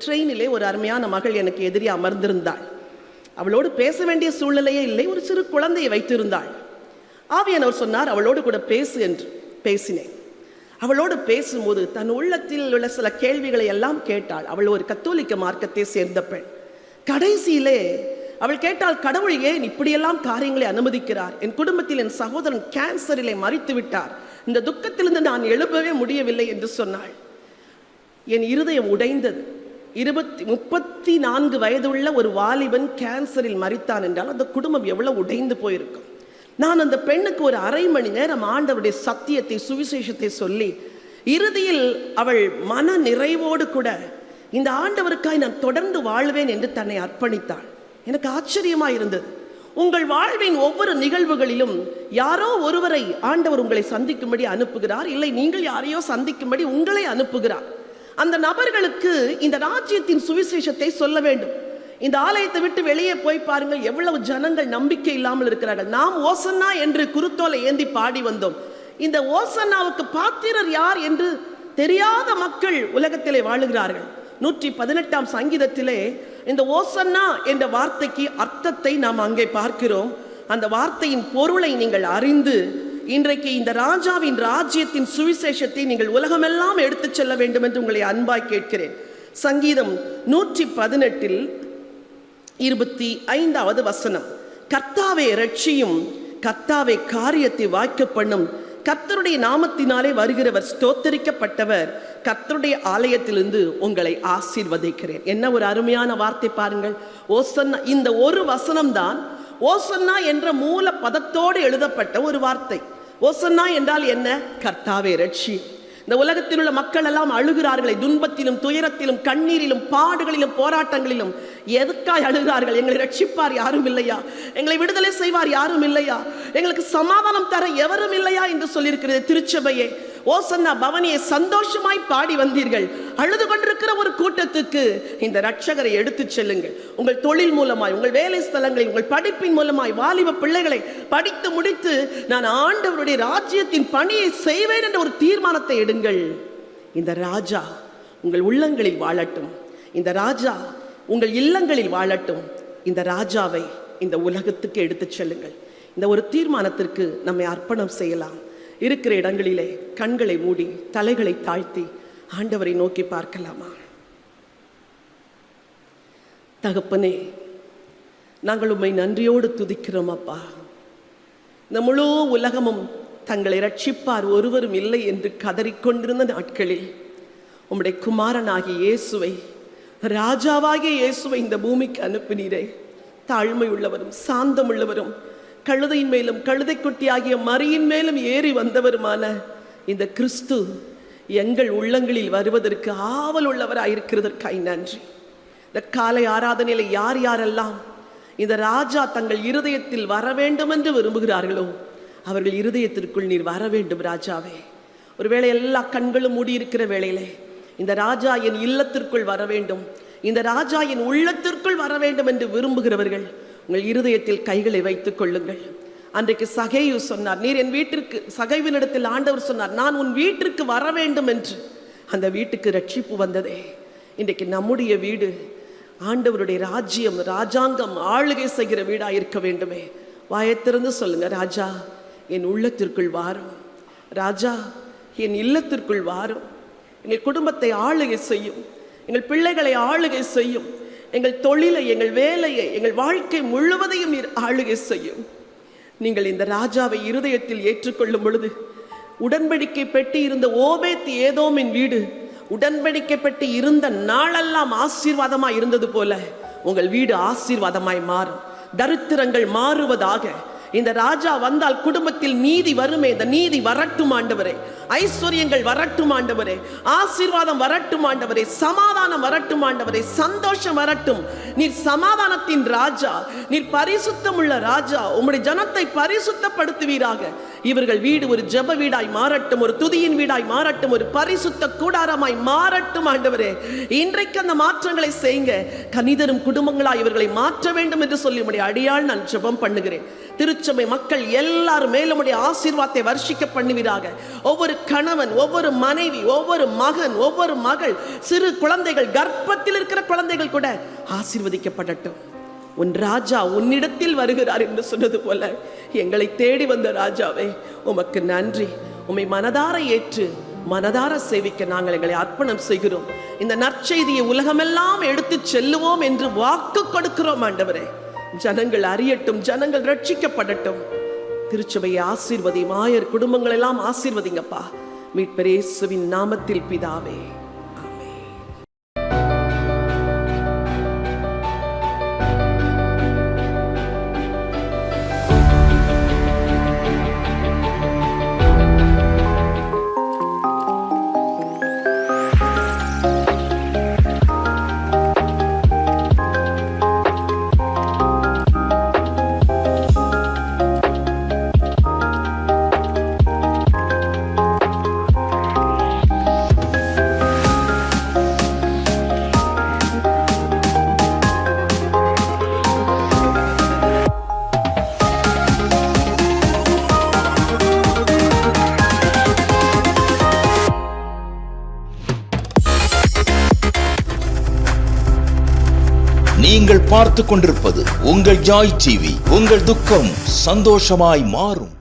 ட்ரெயினிலே ஒரு அருமையான மகள் எனக்கு எதிரே அமர்ந்திருந்தாள். அவளோடு பேச வேண்டிய சூழ்நிலையே இல்லை. ஒரு சிறு குழந்தையை வைத்திருந்தாள். ஆவியானவர் சொன்னார், அவளோடு கூட பேசு என்று. பேசினேன். அவளோடு பேசும்போது தன் உள்ளத்தில் உள்ள சில கேள்விகளை எல்லாம் கேட்டாள். அவள் ஒரு கத்தோலிக்க மார்க்கத்தை சேர்ந்த பெண். கடைசியிலே அவள் கேட்டால், கடவுள் ஏன் இப்படியெல்லாம் காரியங்களை அனுமதிக்கிறார்? என் குடும்பத்தில் என் சகோதரன் கேன்சரிலே மரித்து விட்டார், இந்த துக்கத்திலிருந்து நான் எழுப்பவே முடியவில்லை என்று சொன்னாள். என் இருதயம் உடைந்தது. 34 வயதுள்ள ஒரு வாலிபன் கேன்சரில் மரித்தான் என்றால் அந்த குடும்பம் எவ்வளவு உடைந்து போயிருக்கும். நான் அந்த பெண்ணுக்கு ஒரு அரை மணி நேரம் ஆண்டவருடைய சத்தியத்தை, சுவிசேஷத்தை சொல்லி இறுதியில் அவள் மன நிறைவோடு கூட இந்த ஆண்டவருக்காய் நான் தொடர்ந்து வாழ்வேன் என்று தன்னை அர்ப்பணித்தாள். எனக்கு ஆச்சரியமாக இருந்தது. உங்கள் வாழ்வின் ஒவ்வொரு நிகழ்வுகளிலும் யாரோ ஒருவரை ஆண்டவர் உங்களை சந்திக்கும்படி அனுப்புகிறார், இல்லை நீங்கள் யாரையோ சந்திக்கும்படி உங்களை அனுப்புகிறார். அந்த நபர்களுக்கு இந்த ராஜ்யத்தின் சுவிசேஷத்தை சொல்ல வேண்டும். இந்த ஆலயத்தை விட்டு வெளியே போய் பாருங்கள், எவ்வளவு ஜனங்கள் நம்பிக்கை இல்லாமல் இருக்கிறார்கள். நாம் ஓசன்னா என்று குருத்தோலை ஏந்தி பாடி வந்தோம். இந்த ஓசன்னாவுக்கு பாத்திரர் யார் என்று தெரியாத மக்கள் உலகத்திலே வாழுகிறார்கள். 118ஆம் சங்கீதத்திலே இந்த ஓசன்னா என்ற வார்த்தைக்கு அர்த்தத்தை நாம் அங்கே பார்க்கிறோம். அந்த வார்த்தையின் பொருளை நீங்கள் அறிந்து இன்றைக்கு இந்த ராஜாவின் ராஜ்யத்தின் சுவிசேஷத்தை நீங்கள் உலகமெல்லாம் எடுத்துச் செல்ல வேண்டும் என்று உங்களை அன்பாய் கேட்கிறேன். சங்கீதம் 118 25வது வசனம், கர்த்தாவே இரட்சியும், கர்த்தாவே காரியத்தை வாய்க்க பண்ணும், கர்த்தருடைய நாமத்தினாலே வருகிறவர் ஸ்தோத்தரிக்கப்பட்டவர், கர்த்தருடைய ஆலயத்திலிருந்து உங்களை ஆசீர்வதிக்கிறேன். என்ன ஒரு அருமையான வார்த்தை பாருங்கள். ஓசன்னா, இந்த ஒரு வசனம்தான் ஓசன்னா என்ற மூல பதத்தோடு எழுதப்பட்ட ஒரு வார்த்தை. ஓசன்னா என்றால் என்ன? கர்த்தாவே இரட்சி. இந்த உலகத்தில் உள்ள மக்கள் எல்லாம் அழுகிறார்களே, துன்பத்திலும் துயரத்திலும் கண்ணீரிலும் பாடுகளிலும் போராட்டங்களிலும். எதுக்காய் அழுகிறார்கள்? எங்களை ரட்சிப்பார் யாரும் இல்லையா? எங்களை விடுதலை செய்வார் யாரும் இல்லையா? எங்களுக்கு சமாதானம் தர எவரும் இல்லையா என்று சொல்லியிருக்கிறது திருச்சபையே. ஓசன்னா பவனியை சந்தோஷமாய் பாடி வந்தீர்கள். அழுது கொண்டிருக்கிற ஒரு கூட்டத்துக்கு இந்த ரட்சகரை எடுத்து செல்லுங்கள். உங்கள் தொழில் மூலமாய், உங்கள் வேலை ஸ்தலங்களில், உங்கள் படிப்பின் மூலமாய் வாலிப பிள்ளைகளை படித்து முடித்து நான் ஆண்டவருடைய ராஜ்யத்தின் பணியை செய்வேன் என்ற ஒரு தீர்மானத்தை எடுங்கள். இந்த ராஜா உங்கள் உள்ளங்களில் வாழட்டும். இந்த ராஜா உங்கள் இல்லங்களில் வாழட்டும். இந்த ராஜாவை இந்த உலகத்துக்கு எடுத்து செல்லுங்கள். இந்த ஒரு தீர்மானத்திற்கு நம்மை அர்ப்பணம் செய்யலாம். இருக்கிற இடங்களிலே கண்களை மூடி தலைகளை தாழ்த்தி ஆண்டவரை நோக்கி பார்க்கலாமா? தகப்பனே, நாங்கள் உம்மை நன்றியோடு துதிக்கிறோம் அப்பா. இந்த முழு உலகமும் தங்களை ரட்சிப்பார் ஒருவரும் இல்லை என்று கதறிக்கொண்டிருந்த நாட்களில் உம்முடைய குமாரனாகிய இயேசுவை, ராஜாவாகிய இயேசுவை இந்த பூமிக்கு அனுப்பினீரே. தாழ்மை உள்ளவரும் சாந்தம் உள்ளவரும் கழுதையின் மேலும் கழுதை குட்டி ஆகிய மரியின் மேலும் ஏறி வந்தவருமான இந்த கிறிஸ்து எங்கள் உள்ளங்களில் வருவதற்கு ஆவல் உள்ளவராயிருக்கிறதற்காய் நன்றி. இந்த காலை ஆராதனையில் யார் யாரெல்லாம் இந்த ராஜா தங்கள் இருதயத்தில் வர வேண்டும் என்று விரும்புகிறார்களோ அவர்கள் இருதயத்திற்குள் நீர் வர வேண்டும் ராஜாவே. ஒருவேளை எல்லா கண்களும் மூடியிருக்கிற வேளையிலே இந்த ராஜா என் இல்லத்திற்குள் வர வேண்டும், இந்த ராஜா என் உள்ளத்திற்குள் வர வேண்டும் என்று விரும்புகிறவர்கள் உங்கள் இருதயத்தில் கைகளை வைத்துக் கொள்ளுங்கள். அன்றைக்கு சகேயு சொன்னார், நீர் என் வீட்டிற்கு, சகைவினிடத்தில் ஆண்டவர் சொன்னார், நான் உன் வீட்டிற்கு வர வேண்டும் என்று. அந்த வீட்டுக்கு ரட்சிப்பு வந்ததே. இன்றைக்கு நம்முடைய வீடு ஆண்டவருடைய ராஜ்யம், ராஜாங்கம் ஆளுகை செய்கிற வீடாக இருக்க வேண்டுமே. வாயத்திறந்து சொல்லுங்க, ராஜா என் உள்ளத்திற்குள் வாரும், ராஜா என் இல்லத்திற்குள் வாரும். எங்கள் குடும்பத்தை ஆளுகை செய்யும், எங்கள் பிள்ளைகளை ஆளுகை செய்யும், எங்கள் தொழிலை, எங்கள் வேலையை, எங்கள் வாழ்க்கை முழுவதையும் ஆளுகை செய்யும். நீங்கள் இந்த ராஜாவை இருதயத்தில் ஏற்றுக்கொள்ளும் பொழுது உடன்படிக்கை பெட்டி இருந்த ஓபேத் ஏதோமின் வீடு உடன்படிக்கை பெட்டி இருந்த நாளெல்லாம் ஆசீர்வாதமாய் இருந்தது போல உங்கள் வீடு ஆசீர்வாதமாய் மாறும். தரித்திரங்கள் மாறுவதாக, இந்த ராஜா வந்தால் குடும்பத்தில் நீதி வருமே, இந்த நீதி வரட்டும் ஆண்டவரே. ஐஸ்வர்யங்கள் வரட்டும் ஆண்டவரே, ஆசீர்வாதம் வரட்டும் ஆண்டவரே, சமாதானம் வரட்டும் ஆண்டவரே, சந்தோஷம் வரட்டும். நீர் சமாதானத்தின் ராஜா, நீர் பரிசுத்தம் உள்ள ராஜா. உம்முடைய ஜனத்தை பரிசுத்தப்படுத்துவீராக. இவர்கள் வீடு ஒரு ஜெப வீடாய் மாறட்டும், ஒரு துதியின் வீடாய் மாறட்டும், ஒரு பரிசுத்த கூடாரமாய் மாறட்டும் ஆண்டவரே. இன்றைக்கு அந்த மாற்றங்களை செய்யுங்க. கனிதரும் குடும்பங்களாய் இவர்களை மாற்ற வேண்டும் என்று சொல்லி உம்முடைய அடியால் நான் ஜெபம் பண்ணுகிறேன். திருச்சபை மக்கள் எல்லாரும் மேலும் உடைய ஆசீர்வாதத்தை வர்ஷிக்க பண்ணுவீராக. ஒவ்வொரு கணவன், ஒவ்வொரு மனைவி, ஒவ்வொரு மகன், ஒவ்வொரு மகள், சிறு குழந்தைகள், கர்ப்பத்தில் இருக்கிற குழந்தைகள் கூட ஆசீர்வதிக்கப்படட்டும். உன் ராஜா உன்னிடத்தில் வருகிறார் என்று சொன்னது போல எங்களை தேடி வந்த ராஜாவே உமக்கு நன்றி. உம்மை மனதார ஏற்று மனதார சேவிக்க நாங்கள் எங்களை அர்ப்பணம் செய்கிறோம். இந்த நற்செய்தியை உலகமெல்லாம் எடுத்து செல்லுவோம் என்று வாக்கு கொடுக்கிறோம் ஆண்டவரே. ஜனங்கள் அறியட்டும், ஜனங்கள் ரட்சிக்கப்படட்டும். திருச்சபையை ஆசீர்வதி, மாயர் குடும்பங்கள் எல்லாம் ஆசீர்வதிங்கப்பா. மீட்பர் இயேசுவின் நாமத்தில் பிதாவே. நீங்கள் பார்த்துக் கொண்டிருப்பது உங்கள் ஜாய் டிவி. உங்கள் துக்கம் சந்தோஷமாய் மாறும்.